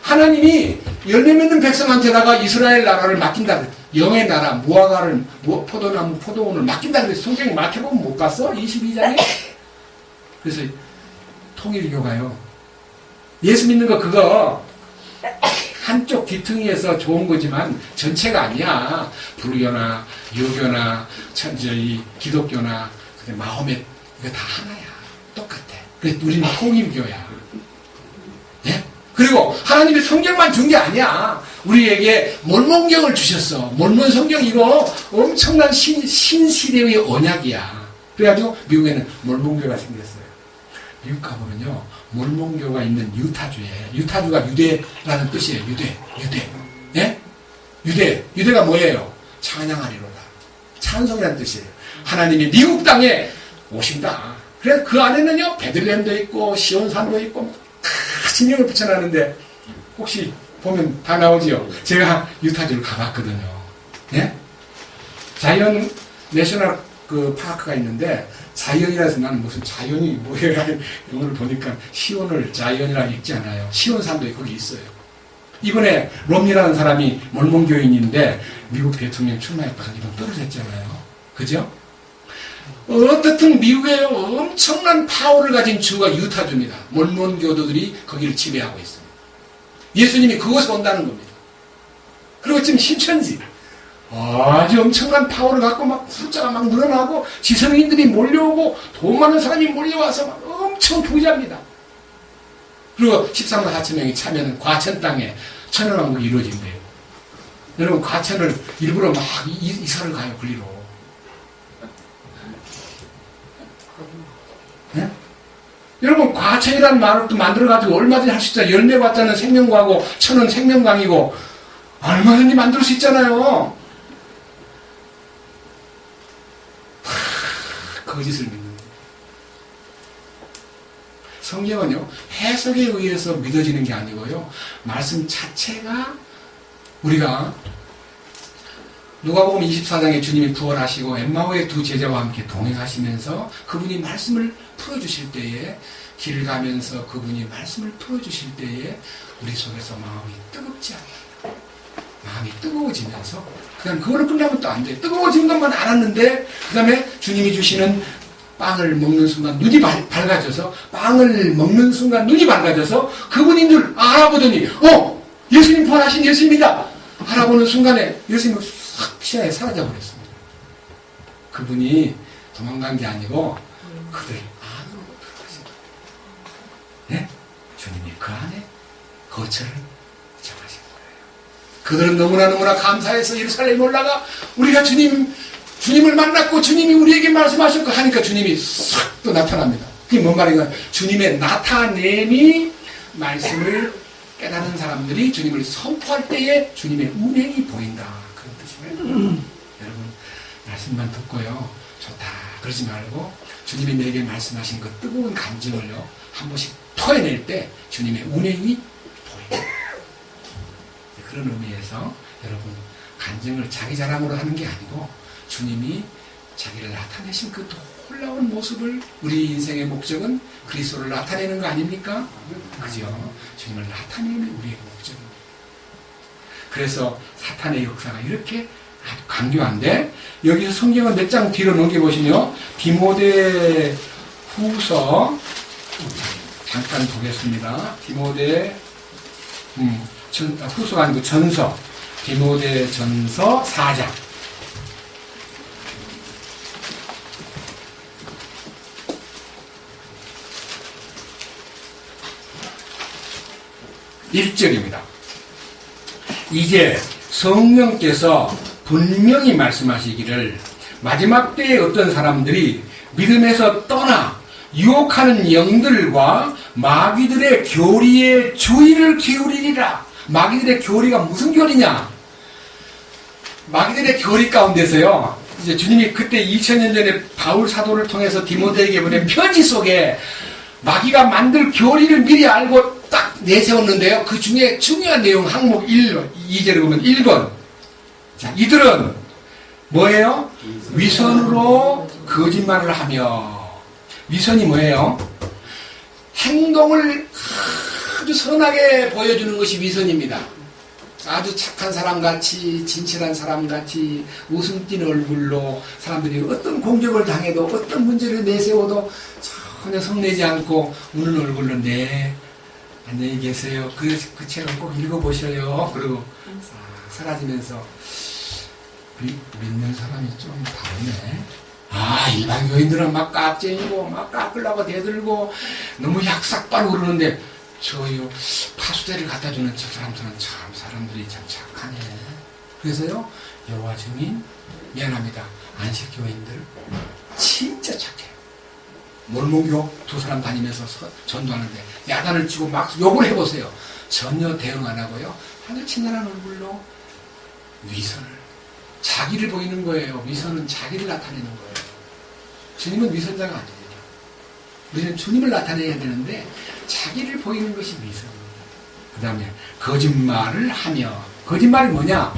하나님이 열매 맺는 백성한테다가 이스라엘 나라를 맡긴다. 영의 나라, 무화과를, 포도나무, 포도원을 맡긴다는 게 성경에 마태복음 못 봤어? 22장에? 그래서 통일교가요. 예수 믿는 거 그거 한쪽 귀퉁이에서 좋은 거지만 전체가 아니야. 불교나 유교나 천저희 기독교나 마호멧 이거 다 하나야. 똑같아. 그래서 우리는 통일교야. 예? 그리고 하나님이 성경만 준 게 아니야. 우리에게 몰몬경을 주셨어. 몰몬 성경 이거 엄청난 신시대의 언약이야. 그래가지고 미국에는 몰몬교가 생겼어요. 미국 가보면요. 몰몬교가 있는 유타주에 유타주가 유대라는 뜻이에요. 유대. 예? 유대가 뭐예요? 찬양하리로다. 찬송이라는 뜻이에요. 하나님이 미국 땅에 오신다. 그래서 그 안에는요, 베들레헴도 있고, 시온산도 있고, 다 신경을 붙여놨는데, 혹시 보면 다 나오지요? 제가 유타주를 가봤거든요. 예? 자이언 내셔널 파크가 있는데, 자이언이라서 나는 무슨 자이언이 뭐예요? 영어를 보니까 시온을 자이언이라고 읽지 않아요. 시온산도 거기 있어요. 이번에 롬니라는 사람이 몰몬교인인데, 미국 대통령 출마했다가 이번 떨어졌잖아요. 그죠? 어떻든 미국에 엄청난 파워를 가진 주가 유타주입니다. 몰몬교도들이 거기를 지배하고 있습니다. 예수님이 그곳에 온다는 겁니다. 그리고 지금 신천지 아주 엄청난 파워를 갖고 막 숫자가 막 늘어나고 지성인들이 몰려오고 돈 많은 사람이 몰려와서 막 엄청 부자입니다. 그리고 13만 4천 명이 차면 과천 땅에 천연왕국이 이루어진대요. 여러분 과천을 일부러 막 이사를 가요. 그리로. 네? 여러분 과천이라는 말을 또 만들어가지고 얼마든지 할 수 있잖아요. 열매과자는 생명과고 천은 생명강이고 얼마든지 만들 수 있잖아요. 거짓을 믿는 거예요. 성경은요 해석에 의해서 믿어지는 게 아니고요 말씀 자체가 우리가 누가복음 24장에 주님이 부활하시고 엠마오의 두 제자와 함께 동행하시면서 그분이 말씀을 풀어주실 때에 길을 가면서 그분이 말씀을 풀어주실 때에 우리 속에서 마음이 뜨겁지 않는다. 마음이 뜨거워지면서 그냥 그거를 끝나면 또 안 돼. 뜨거워진 것만 알았는데 그 다음에 주님이 주시는 빵을 먹는 순간 눈이 밝아져서 빵을 먹는 순간 눈이 밝아져서 그분인 줄 알아보더니 예수님 부활하신 예수님이다. 알아보는 순간에 예수님은 확 시야에 사라져버렸습니다. 그분이 도망간 게 아니고 그들 안으로 들어가신 거예요. 네? 주님이 그 안에 거처를 정하신 거예요. 그들은 너무나 감사해서 예루살렘에 올라가 우리가 주님을 만났고 주님이 우리에게 말씀하셨고 하니까 주님이 싹 또 나타납니다. 그게 뭔 말인가? 주님의 나타냄이 말씀을 깨달은 사람들이 주님을 선포할 때에 주님의 운행이 보인다. 그런 뜻이에요. 여러분 말씀만 듣고요. 좋다. 그러지 말고 주님이 내게 말씀하신 그 뜨거운 감정을요. 한 번씩 토해낼 때 주님의 운행이 보입니다. 그런 의미에서 여러분 간증을 자기 자랑으로 하는 게 아니고 주님이 자기를 나타내신 그 놀라운 모습을 우리 인생의 목적은 그리스도를 나타내는 거 아닙니까? 그죠? 주님을 나타내는 우리의 목적입니다. 그래서 사탄의 역사가 이렇게 아주 강교한데 여기서 성경을 몇 장 뒤로 넘겨보시면 디모데 후서 잠깐 보겠습니다. 디모데 후서가 아니고 전서 디모데 전서 4장 1절입니다. 이제 성령께서 분명히 말씀하시기를 마지막 때에 어떤 사람들이 믿음에서 떠나 유혹하는 영들과 마귀들의 교리에 주의를 기울이리라. 마귀들의 교리가 무슨 교리냐? 마귀들의 교리 가운데서요. 이제 주님이 그때 2000년 전에 바울 사도를 통해서 디모데에게 보낸 편지 속에 마귀가 만들 교리를 미리 알고 딱 내세웠는데요. 그 중에 중요한 내용 항목 2절에 보면 1번. 자, 이들은 뭐예요? 위선으로 거짓말을 하며. 위선이 뭐예요? 행동을 아주 선하게 보여주는 것이 위선입니다. 아주 착한 사람같이 진실한 사람같이 웃음 띤 얼굴로 사람들이 어떤 공격을 당해도 어떤 문제를 내세워도 전혀 성내지 않고 우는 얼굴로 네 안녕히 계세요. 그 책을 꼭 읽어보셔요. 그리고 사라지면서 믿는 사람이 좀 다르네. 일반 교인들은 막 깍쟁이고 막 깎으려고 대들고 너무 약삭빠르고 그러는데 저요 파수대를 갖다주는 저 사람들은 참 사람들이 참 착하네. 그래서요 여호와 증인 미안합니다. 안식교인들 진짜 착해요. 몰몬교 두 사람 다니면서 전도하는데 야단을 치고 막 욕을 해보세요. 전혀 대응 안 하고요. 하늘친절한 얼굴로 위선을 자기를 보이는 거예요. 위선은 자기를 나타내는 거예요. 주님은 위선자가 아닙니다. 우리는 주님을 나타내야 되는데 자기를 보이는 것이 위선입니다. 그 다음에 거짓말을 하며 거짓말이 뭐냐?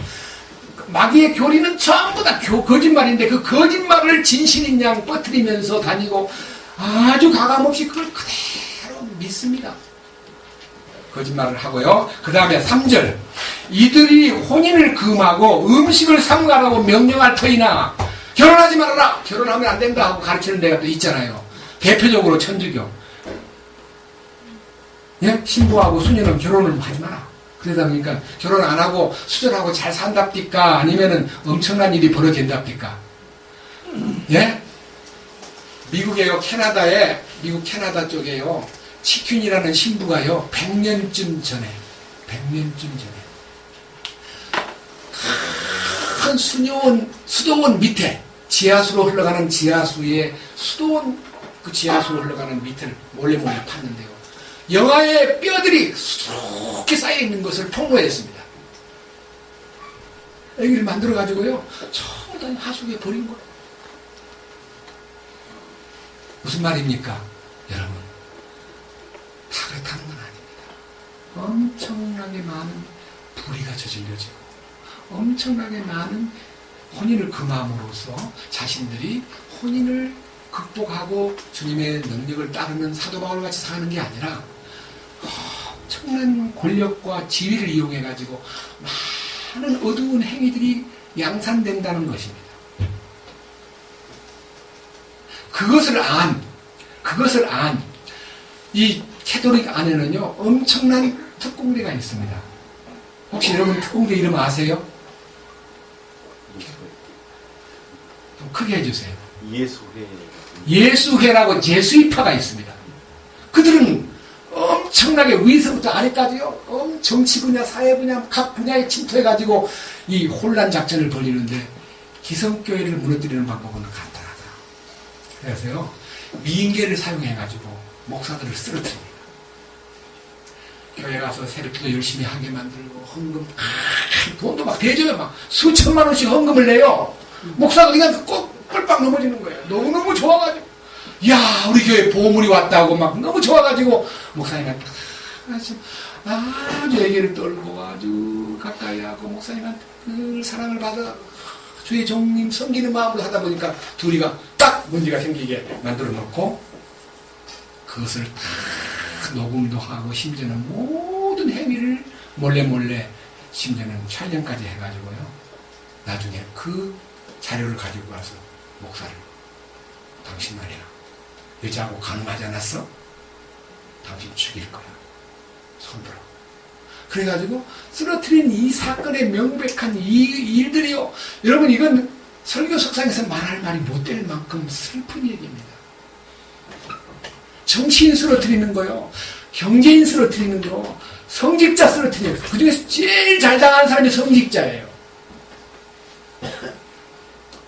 마귀의 교리는 전부 다 거짓말인데 그 거짓말을 진실인 양 퍼뜨리면서 다니고 아주 가감없이 그걸 그대로 믿습니다. 거짓말을 하고요. 그 다음에 3절 이들이 혼인을 금하고 음식을 삼가라고 명령할 터이나 결혼하지 말아라. 결혼하면 안 된다 하고 가르치는 데가 또 있잖아요. 대표적으로 천주교. 예? 신부하고 수녀는 결혼을 하지 마라. 그러다 보니까 결혼 안 하고 수절하고 잘 산답니까? 아니면은 엄청난 일이 벌어진답니까? 예? 미국에요, 미국 캐나다 쪽에요, 치퀸이라는 신부가요, 100년쯤 전에, 큰 수도원 밑에, 지하수로 흘러가는 지하수에, 그 지하수로 흘러가는 밑을 몰래 팠는데요. 영아의 뼈들이 수북히 쌓여있는 것을 폭로했습니다. 애기를 만들어가지고요, 전부 다 하수구에 버린 거예요. 무슨 말입니까? 여러분, 다 그렇다는 건 아닙니다. 엄청나게 많은 불의가 저질러지고 엄청나게 많은 혼인을 금함으로써 자신들이 혼인을 극복하고 주님의 능력을 따르는 사도 바울같이 사는 게 아니라 엄청난 권력과 지위를 이용해가지고 많은 어두운 행위들이 양산된다는 것입니다. 그것을 안 이 캐톨릭 안에는요 엄청난 특공대가 있습니다. 혹시 여러분 특공대 이름 아세요? 좀 크게 해주세요. 예수회라고 제수이파가 있습니다. 그들은 엄청나게 위서부터 아래까지요 정치 분야, 사회 분야, 각 분야에 침투해가지고 이 혼란 작전을 벌이는데 기성교회를 무너뜨리는 방법은 간단하다. 그래서요 미인계를 사용해가지고 목사들을 쓰러뜨립니다. 교회 가서 새벽기도 열심히 하게 만들고 헌금 돈도 막 대줘요. 막 수천만 원씩 헌금을 내요. 목사가 그냥 꿀빵 넘어지는 거예요. 너무너무 좋아가지고 야 우리 교회 보물이 왔다고 막 너무 좋아가지고 목사님한테 아주 애기를 떨고 아주 가까이 하고 목사님한테 늘 사랑을 받아 주의 종님 섬기는 마음으로 하다 보니까 둘이가 딱 문제가 생기게 만들어 놓고 그것을 다 녹음도 하고 심지어는 모든 행위를 몰래 심지어는 촬영까지 해가지고요. 나중에 그 자료를 가지고 와서 목사를 당신 말이야 여자하고 강요하지 않았어? 당신 죽일 거야. 손들어. 그래가지고 쓰러뜨린 이 사건의 명백한 이 일들이요. 여러분 이건 설교 석상에서 말할 말이 못 될 만큼 슬픈 얘기입니다. 정치인 쓰러뜨리는 거요. 경제인 쓰러뜨리는 거. 성직자 쓰러뜨리는 거. 그 중에서 제일 잘 당하는 사람이 성직자예요.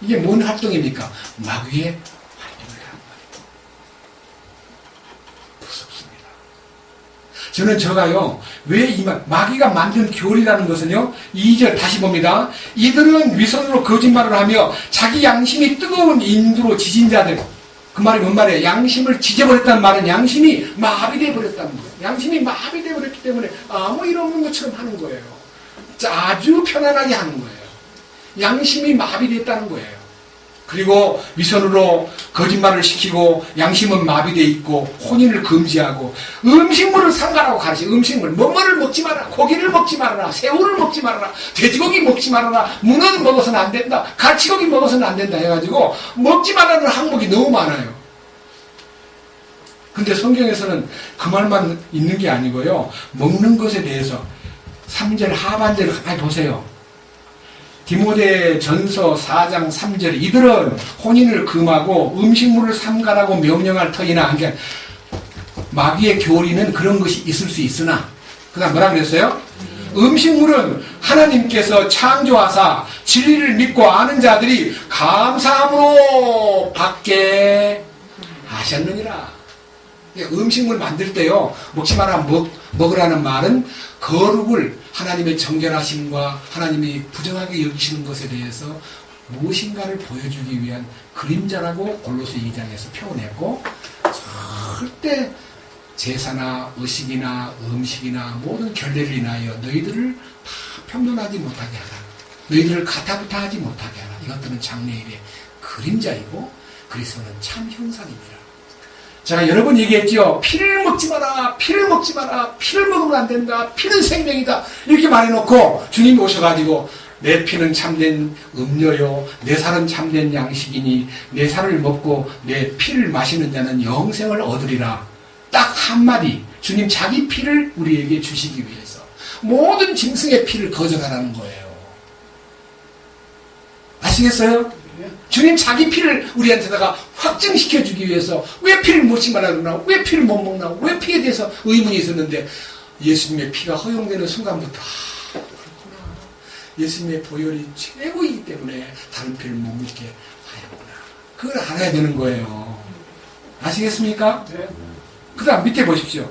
이게 뭔 활동입니까? 마귀의 활동을 하는 거예요. 무섭습니다. 저는 저가요, 왜 마귀가 만든 교리라는 것은요, 2절 다시 봅니다. 이들은 위선으로 거짓말을 하며 자기 양심이 뜨거운 인두로 지진 자들. 그 말이 뭔 말이에요? 양심을 지져버렸다는 말은 양심이 마비되어 버렸다는 거예요. 양심이 마비되어 버렸기 때문에 아무 일 없는 것처럼 하는 거예요. 아주 편안하게 하는 거예요. 양심이 마비됐다는 거예요. 그리고 위선으로 거짓말을 시키고 양심은 마비되어 있고 혼인을 금지하고 음식물을 삼가라고 가르치고 음식물 뭐뭐를 먹지 마라, 고기를 먹지 말아라, 새우를 먹지 말아라, 돼지고기 먹지 말아라, 문어는 먹어서는 안 된다, 갈치고기 먹어서는 안 된다 해가지고 먹지 말라는 항목이 너무 많아요. 근데 성경에서는 그 말만 있는 게 아니고요, 먹는 것에 대해서 3절 하반절을 가만히 보세요. 디모데 전서 4장 3절 이들은 혼인을 금하고 음식물을 삼가라고 명령할 터이나, 그러니까 마귀의 교리는 그런 것이 있을 수 있으나, 그 다음 뭐라 그랬어요? 음식물은 하나님께서 창조하사 진리를 믿고 아는 자들이 감사함으로 받게 하셨느니라. 음식물 만들 때요, 먹지 마라, 먹으라는 말은 거룩을 하나님의 정결하심과 하나님이 부정하게 여기시는 것에 대해서 무엇인가를 보여주기 위한 그림자라고 골로새 2장에서 표현했고, 절대 제사나 의식이나 음식이나 모든 결례를 인하여 너희들을 다 평론하지 못하게 하라, 너희들을 가타부타하지 못하게 하라. 이것들은 장래일의 그림자이고 그리스도는 참 형상입니다. 제가 여러 번 얘기했죠. 피를 먹지 마라, 피를 먹지 마라, 피를 먹으면 안 된다, 피는 생명이다, 이렇게 말해놓고 주님이 오셔가지고 내 피는 참된 음료요, 내 살은 참된 양식이니 내 살을 먹고 내 피를 마시는 자는 영생을 얻으리라. 딱 한마디, 주님 자기 피를 우리에게 주시기 위해서 모든 짐승의 피를 거절하라는 거예요. 아시겠어요? 주님 자기 피를 우리한테다가 확증시켜주기 위해서 왜 피를 먹지 말라 그러나, 왜 피를 못 먹나, 왜 피에 대해서 의문이 있었는데 예수님의 피가 허용되는 순간부터 그렇구나, 예수님의 보혈이 최고이기 때문에 다른 피를 못 먹게 하였구나, 그걸 알아야 되는 거예요. 아시겠습니까? 네. 그 다음 밑에 보십시오.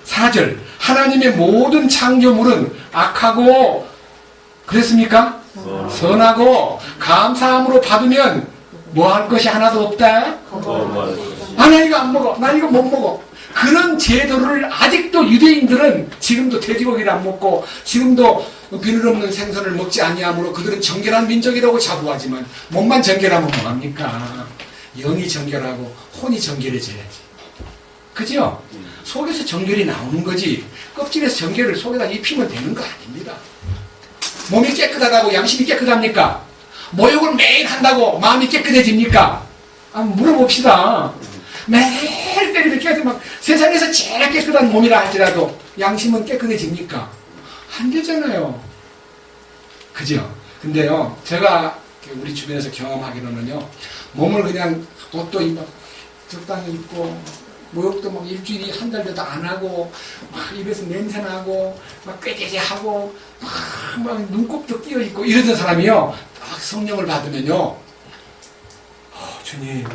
4절 하나님의 모든 창조물은 악하고 그랬습니까? 선하고 감사함으로 받으면 뭐 할 것이 하나도 없다? 아, 나 이거 안 먹어, 나 이거 못 먹어. 그런 제도를 아직도 유대인들은 지금도 돼지고기를 안 먹고 지금도 비늘 없는 생선을 먹지 아니하므로 그들은 정결한 민족이라고 자부하지만 몸만 정결하면 뭐합니까? 영이 정결하고 혼이 정결해져야지. 그죠? 속에서 정결이 나오는 거지 껍질에서 정결을 속에다 입히면 되는 거 아닙니다. 몸이 깨끗하다고 양심이 깨끗합니까? 모욕을 매일 한다고 마음이 깨끗해집니까? 한번 물어봅시다. 매일 때리도 깨끗, 막 세상에서 제일 깨끗한 몸이라 할지라도 양심은 깨끗해집니까? 안 되잖아요. 그죠? 근데요, 제가 우리 주변에서 경험하기로는요, 몸을 그냥 옷도 막 적당히 입고 모욕도 막 일주일이 한 달 돼도 안 하고 막 입에서 냄새나고 막 꾀죄죄하고 막 눈곱도 끼어 있고 이러던 사람이요, 딱 성령을 받으면요, 주님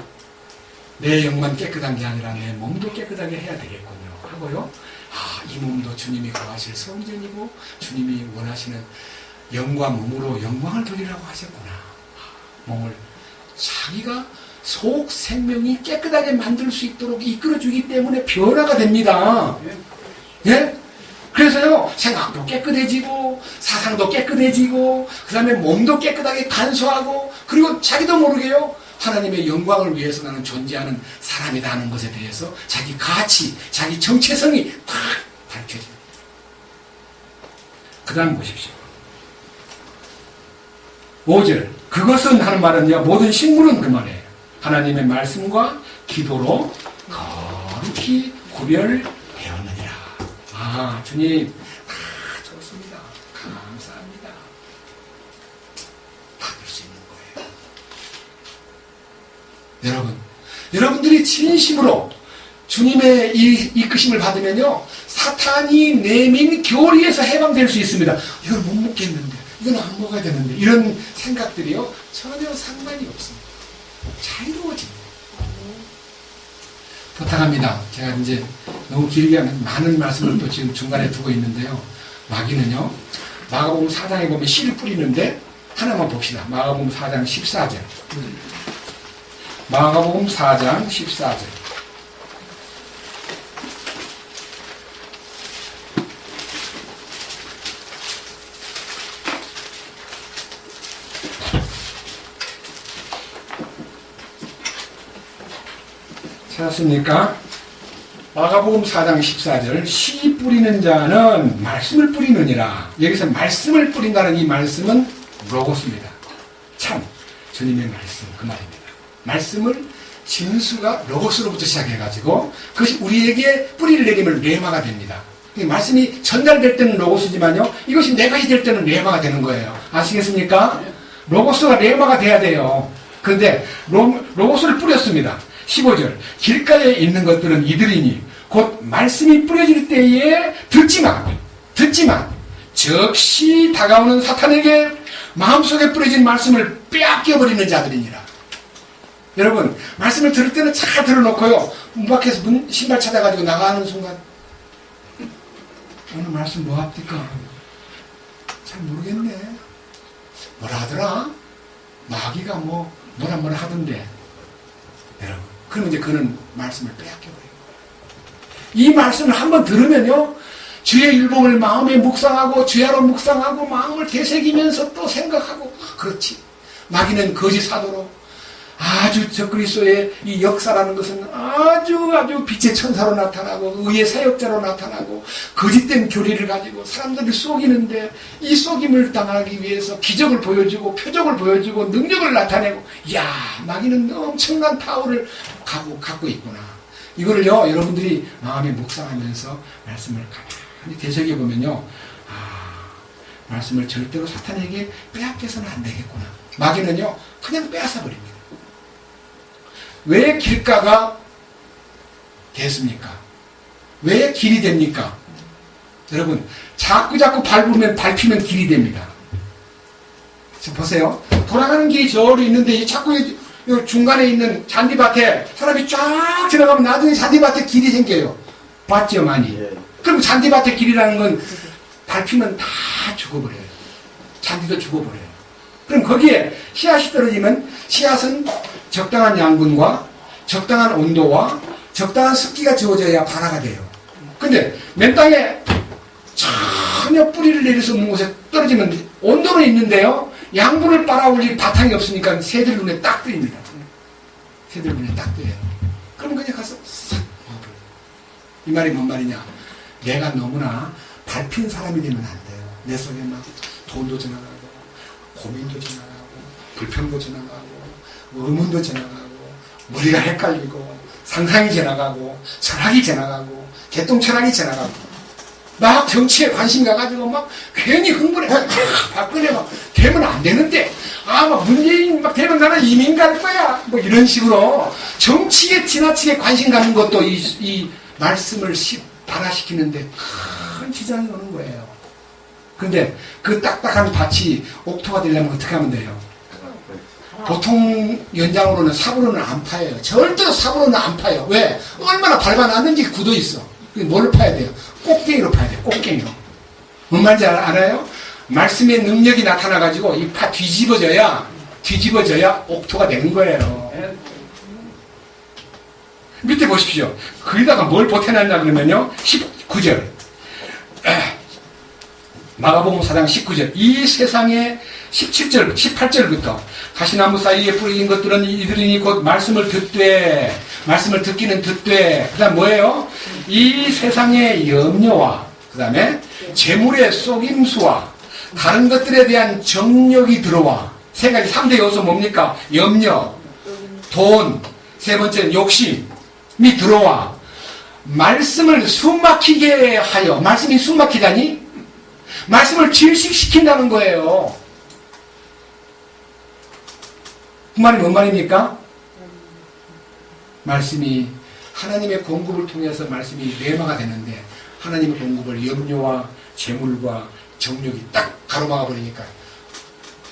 내 영만 깨끗한 게 아니라 내 몸도 깨끗하게 해야 되겠군요 하고요, 이 몸도 주님이 구하실 성전이고 주님이 원하시는 영과 몸으로 영광을 돌리라고 하셨구나. 몸을 자기가 속 생명이 깨끗하게 만들 수 있도록 이끌어주기 때문에 변화가 됩니다. 예? 그래서요, 생각도 깨끗해지고 사상도 깨끗해지고 그 다음에 몸도 깨끗하게 간수하고, 그리고 자기도 모르게요, 하나님의 영광을 위해서 나는 존재하는 사람이다 하는 것에 대해서 자기 가치, 자기 정체성이 탁 밝혀집니다. 그 다음 보십시오. 5절 그것은 하는 말은요, 모든 식물은 그 말이에요. 하나님의 말씀과 기도로 거룩히 구별되었느니라. 주님 좋습니다. 감사합니다. 받을 수 있는 거예요. 여러분들이 진심으로 주님의 이끄심을 받으면요, 사탄이 내민 교리에서 해방될 수 있습니다. 이걸 못 먹겠는데, 이건 안 먹어야 되는데, 이런 생각들이요 전혀 상관이 없습니다. 자유로워집니다. 부탁합니다. 제가 이제 너무 길게 하면 많은 말씀을 또 지금 중간에 두고 있는데요, 마귀는요, 마가복음 4장에 보면 씨를 뿌리는데 하나만 봅시다. 마가복음 4장 14절. 마가복음 4장 14절. 찾았습니까? 마가복음 4장 14절 씨 뿌리는 자는 말씀을 뿌리느니라. 여기서 말씀을 뿌린다는 이 말씀은 로고스입니다. 참 주님의 말씀 그 말입니다. 말씀을 진수가 로고스로부터 시작해가지고 그것이 우리에게 뿌리를 내리면 레마가 됩니다. 말씀이 전달될 때는 로고스지만요, 이것이 내 것이 될 때는 레마가 되는 거예요. 아시겠습니까? 로고스가 레마가 돼야 돼요. 그런데 로고스를 뿌렸습니다. 15절 길가에 있는 것들은 이들이니 곧 말씀이 뿌려질 때에 듣지만 즉시 다가오는 사탄에게 마음속에 뿌려진 말씀을 빼앗겨버리는 자들이니라. 여러분, 말씀을 들을 때는 잘 들어놓고요, 문 밖에서 신발 찾아가지고 나가는 순간 오늘 말씀 뭐 합니까? 잘 모르겠네. 뭐라 하더라? 마귀가 뭐라 하던데. 여러분, 그러면 이제 그는 말씀을 빼앗겨버려요. 이 말씀을 한번 들으면요, 주의 율법을 마음에 묵상하고 주야로 묵상하고 마음을 되새기면서 또 생각하고, 그렇지. 마귀는 거짓 사도로 아주 적그리스도의 이 역사라는 것은 아주 빛의 천사로 나타나고 의의 사역자로 나타나고 거짓된 교리를 가지고 사람들을 속이는데, 이 속임을 당하기 위해서 기적을 보여주고 표적을 보여주고 능력을 나타내고, 이야, 마귀는 엄청난 파워를 갖고 있구나. 이거를요, 여러분들이 마음에 묵상하면서 말씀을 가만히 되새겨보면요, 말씀을 절대로 사탄에게 빼앗겨서는 안 되겠구나. 마귀는요, 그냥 빼앗아버립니다. 왜 길가가 됐습니까? 왜 길이 됩니까? 여러분, 자꾸 밟히면 길이 됩니다. 지금 보세요. 돌아가는 길이 저로 있는데 자꾸 중간에 있는 잔디밭에 사람이 쫙 지나가면 나중에 잔디밭에 길이 생겨요. 봤죠, 많이? 그럼 잔디밭에 길이라는 건 밟히면 다 죽어버려요. 잔디도 죽어버려요. 그럼 거기에 씨앗이 떨어지면 씨앗은 적당한 양분과 적당한 온도와 적당한 습기가 주어져야 발화가 돼요. 근데 맨 땅에 전혀 뿌리를 내릴 수 없는 곳에 떨어지면 온도는 있는데요, 양분을 빨아올릴 바탕이 없으니까 새들 눈에 딱 뜨입니다. 새들 눈에 딱 뜨여요. 그럼 그냥 가서 싹 먹어버려요. 이 말이 뭔 말이냐? 내가 너무나 밟힌 사람이 되면 안 돼요. 내 속에 막 돈도 지나가고 고민도 지나가고 불평도 지나가고 의문도 지나가고 머리가 헷갈리고 상상이 지나가고 철학이 지나가고 개똥철학이 지나가고 막 정치에 관심 가가지고 막 괜히 흥분해. 박근혜 막 되면 안 되는데, 막 문재인 막 되면 나는 이민 갈 거야, 뭐 이런 식으로 정치에 지나치게 관심 갖는 것도 이 말씀을 발화시키는데 큰 지장이 오는 거예요. 근데 그 딱딱한 밭이 옥토가 되려면 어떻게 하면 돼요? 보통 연장으로는 삽으로는 안 파요. 절대로 삽으로는 안 파요. 왜? 얼마나 밟아놨는지 굳어 있어. 뭘로 파야 돼요? 꼭갱이로 파야 돼요. 꼭갱이로. 뭔 말인지 알아요? 말씀의 능력이 나타나가지고 이 파 뒤집어져야 옥토가 되는 거예요. 밑에 보십시오. 거기다가 뭘 보태놨냐 그러면요, 19절. 마가복음 4장 19절. 이 세상에 17절, 18절부터 가시나무 사이에 뿌려진 것들은 이들이니 곧 말씀을 듣기는 듣되, 그 다음 뭐예요? 이 세상의 염려와, 그 다음에 재물의 속임수와 다른 것들에 대한 정욕이 들어와. 세 가지 3대 요소 뭡니까? 염려, 돈, 세 번째는 욕심이 들어와 말씀을 숨막히게 하여. 말씀이 숨막히다니? 말씀을 질식시킨다는 거예요. 그 말이 뭔 말입니까? 말씀이 하나님의 공급을 통해서 말씀이 레마가 되는데, 하나님의 공급을 염려와 재물과 정욕이 딱 가로막아 버리니까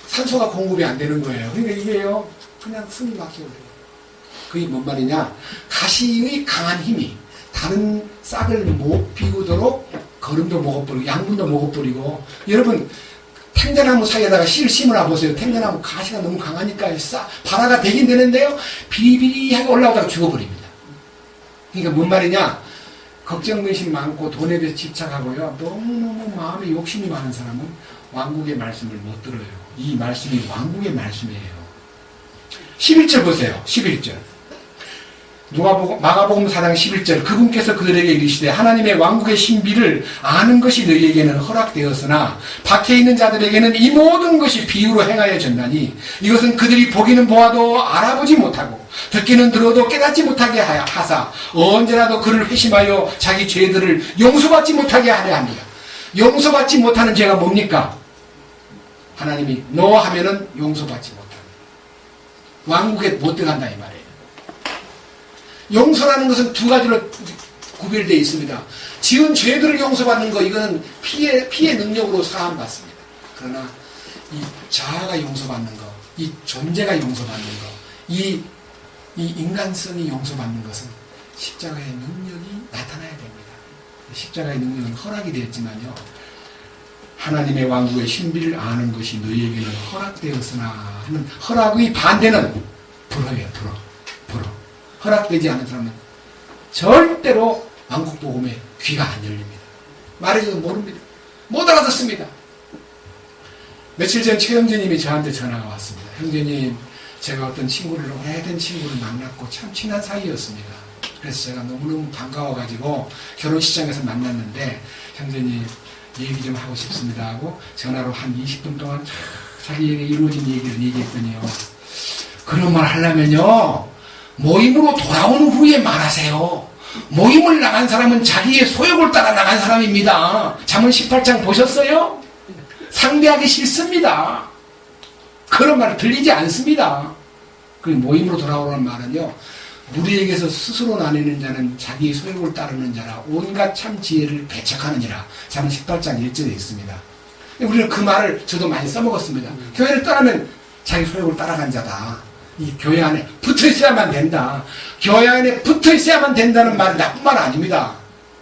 산소가 공급이 안 되는 거예요. 그러니까 이게요, 그냥 숨이 막혀버려요. 그게 뭔 말이냐? 가시의 강한 힘이 다른 싹을 못 비우도록 거름도 먹어버리고 양분도 먹어버리고. 여러분, 탱자나무 사이에다가 씨를 심으라 보세요. 탱자나무 가시가 너무 강하니까 발화가 되긴 되는데요, 비리비리하게 올라오다가 죽어버립니다. 그러니까 뭔 말이냐? 걱정 근심 많고 돈에 대해서 집착하고요, 너무너무 마음에 욕심이 많은 사람은 왕국의 말씀을 못 들어요. 이 말씀이 왕국의 말씀이에요. 11절 보세요. 11절. 마가복음 4장 11절 그분께서 그들에게 이르시되 하나님의 왕국의 신비를 아는 것이 너희에게는 허락되었으나 밖에 있는 자들에게는 이 모든 것이 비유로 행하여졌나니 이것은 그들이 보기는 보아도 알아보지 못하고 듣기는 들어도 깨닫지 못하게 하사 언제라도 그를 회심하여 자기 죄들을 용서받지 못하게 하려 합니다. 용서받지 못하는 죄가 뭡니까? 하나님이 너 하면은 용서받지 못합니다. 왕국에 못 들어간다 이 말이에요. 용서라는 것은 두 가지로 구별되어 있습니다. 지은 죄들을 용서받는 거 이거는 피의 능력으로 사함받습니다. 그러나 이 자아가 용서받는 거, 이 존재가 용서받는 거, 이 인간성이 용서받는 것은 십자가의 능력이 나타나야 됩니다. 십자가의 능력은 허락이 되었지만요. 하나님의 왕국의 신비를 아는 것이 너희에게는 허락되었으나 하는 허락의 반대는 불허예요. 불허. 허락되지 않은 사람은 절대로 왕국복음에 귀가 안 열립니다. 말해줘도 모릅니다. 못 알아듣습니다. 며칠 전 최영재님이 저한테 전화가 왔습니다. 형제님, 제가 어떤 친구를 오래된 친구를 만났고 참 친한 사이였습니다. 그래서 제가 너무너무 반가워가지고 결혼식장에서 만났는데 형제님 얘기 좀 하고 싶습니다 하고 전화로 한 20분 동안 자기에게 이루어진 얘기를 얘기했더니요. 그런 말 하려면요. 모임으로 돌아온 후에 말하세요. 모임을 나간 사람은 자기의 소욕을 따라 나간 사람입니다. 잠언 18장 보셨어요? 상대하기 싫습니다. 그런 말 들리지 않습니다. 그 모임으로 돌아오라는 말은요. 우리에게서 스스로 나뉘는 자는 자기의 소욕을 따르는 자라 온갖 참 지혜를 배척하느니라. 잠언 18장 1절에 있습니다. 우리는 그 말을 저도 많이 써먹었습니다. 교회를 떠나면 자기 소욕을 따라간 자다. 이 교회 안에 붙어 있어야만 된다. 교회 안에 붙어 있어야만 된다는 말은 나쁜 말 아닙니다.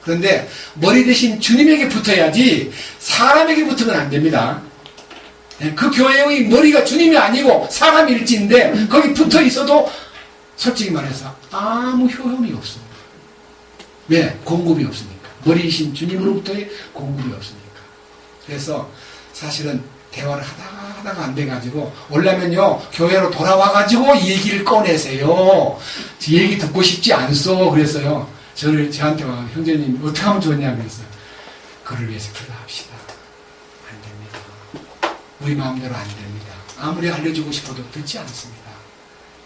그런데 머리 대신 주님에게 붙어야지 사람에게 붙으면 안 됩니다. 그 교회의 머리가 주님이 아니고 사람일지인데 거기 붙어 있어도 솔직히 말해서 아무 효험이 없습니다. 왜? 공급이 없으니까. 머리이신 주님으로부터의 공급이 없으니까. 그래서 사실은 대화를 하다가 안 돼가지고 오려면요 교회로 돌아와가지고 얘기를 꺼내세요. 얘기 듣고 싶지 않소. 그래서요 저한테 와 형제님 어떻게 하면 좋냐 그랬어요. 그를 위해서 기도합시다. 안 됩니다. 우리 마음대로 안 됩니다. 아무리 알려주고 싶어도 듣지 않습니다.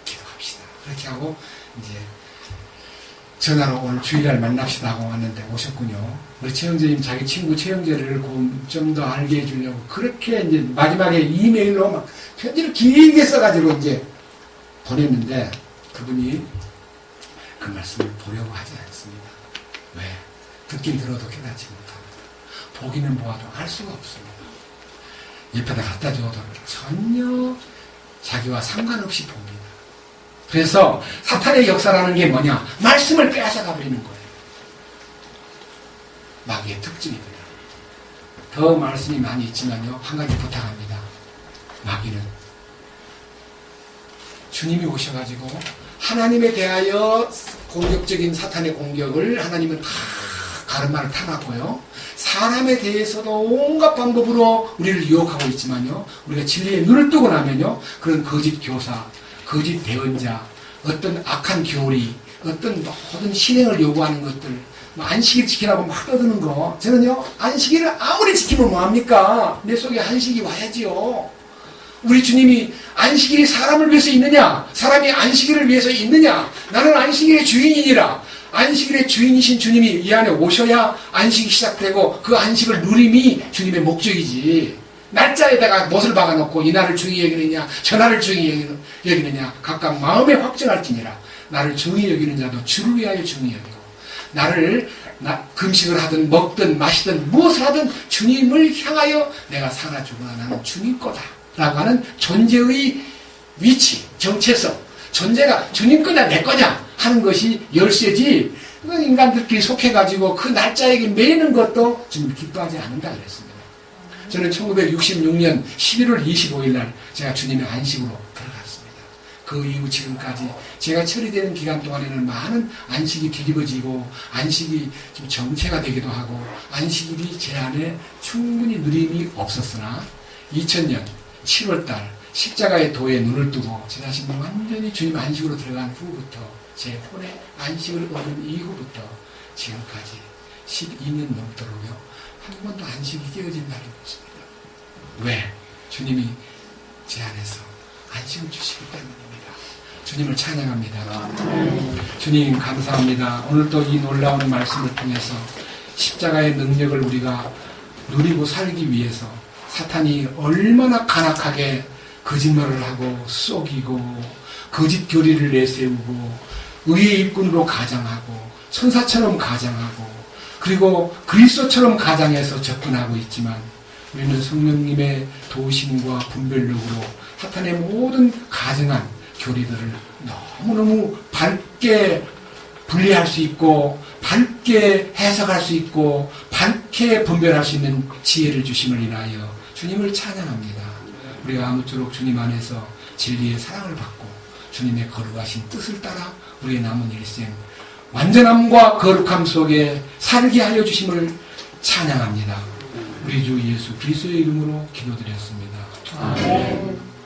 기도합시다. 그렇게 하고 이제 전화로 오늘 주일날 만납시다 하고 왔는데 오셨군요. 우리 최영재님 자기 친구 최영재를 좀 더 알게 해주려고 그렇게 이제 마지막에 이메일로 막 편지를 길게 써가지고 이제 보냈는데 그분이 그 말씀을 보려고 하지 않습니다. 왜? 듣긴 들어도 깨닫지 못합니다. 보기는 보아도 알 수가 없습니다. 옆에다 갖다 줘도 전혀 자기와 상관없이 봅니다. 그래서 사탄의 역사라는 게 뭐냐? 말씀을 빼앗아가 버리는 거예요. 마귀의 특징이거든요. 더 말씀이 많이 있지만요. 한 가지 부탁합니다. 마귀는 주님이 오셔가지고 하나님에 대하여 공격적인 사탄의 공격을 하나님은 다 가르마를 타놨고요. 사람에 대해서도 온갖 방법으로 우리를 유혹하고 있지만요. 우리가 진리에 눈을 뜨고 나면요. 그런 거짓 교사, 거짓 대언자, 어떤 악한 교리, 어떤 모든 신행을 요구하는 것들, 안식일 지키라고 막 떠드는 거. 저는요, 안식일을 아무리 지키면 뭐합니까? 내 속에 안식이 와야지요. 우리 주님이 안식일이 사람을 위해서 있느냐? 사람이 안식일을 위해서 있느냐? 나는 안식일의 주인이니라. 안식일의 주인이신 주님이 이 안에 오셔야 안식이 시작되고 그 안식을 누림이 주님의 목적이지. 날짜에다가 못을 박아놓고 이날을 중히 여기느냐 저날을 중히 여기느냐 각각 마음에 확정할지니라. 나를 중히 여기는 자도 주를 위하여 중히 여기고 나를 금식을 하든 먹든 마시든 무엇을 하든 주님을 향하여 내가 살아 죽으나 나는 주님 거다 라고 하는 존재의 위치, 정체성, 존재가 주님 거냐 내 거냐 하는 것이 열쇠지. 인간들끼리 속해가지고 그 날짜에게 매이는 것도 주님 기뻐하지 않는다 그랬습니다. 저는 1966년 11월 25일 날 제가 주님의 안식으로 들어갔습니다. 그 이후 지금까지 제가 처리되는 기간 동안에는 많은 안식이 뒤집어지고 안식이 좀 정체가 되기도 하고 안식일이 제 안에 충분히 누림이 없었으나 2000년 7월 달 십자가의 도에 눈을 뜨고 제 자신이 완전히 주님 안식으로 들어간 후부터 제 혼의 안식을 얻은 이후부터 지금까지 12년 넘도록요 한 번도 안식이 깨어진 날이 없습니다. 왜? 주님이 제 안에서 안식을 주시기 때문입니다. 주님을 찬양합니다. 주님 감사합니다. 오늘도 이 놀라운 말씀을 통해서 십자가의 능력을 우리가 누리고 살기 위해서 사탄이 얼마나 간악하게 거짓말을 하고 속이고 거짓 교리를 내세우고 의의 일꾼으로 가장하고 천사처럼 가장하고 그리고 그리스도처럼 가장해서 접근하고 있지만 우리는 성령님의 도우심과 분별력으로 사탄의 모든 가증한 교리들을 너무너무 밝게 분리할 수 있고 밝게 해석할 수 있고 밝게 분별할 수 있는 지혜를 주심을 인하여 주님을 찬양합니다. 우리가 아무쪼록 주님 안에서 진리의 사랑을 받고 주님의 거룩하신 뜻을 따라 우리의 남은 일생 완전함과 거룩함 속에 살게 하여 주심을 찬양합니다. 우리 주 예수 그리스도의 이름으로 기도드렸습니다. 아멘.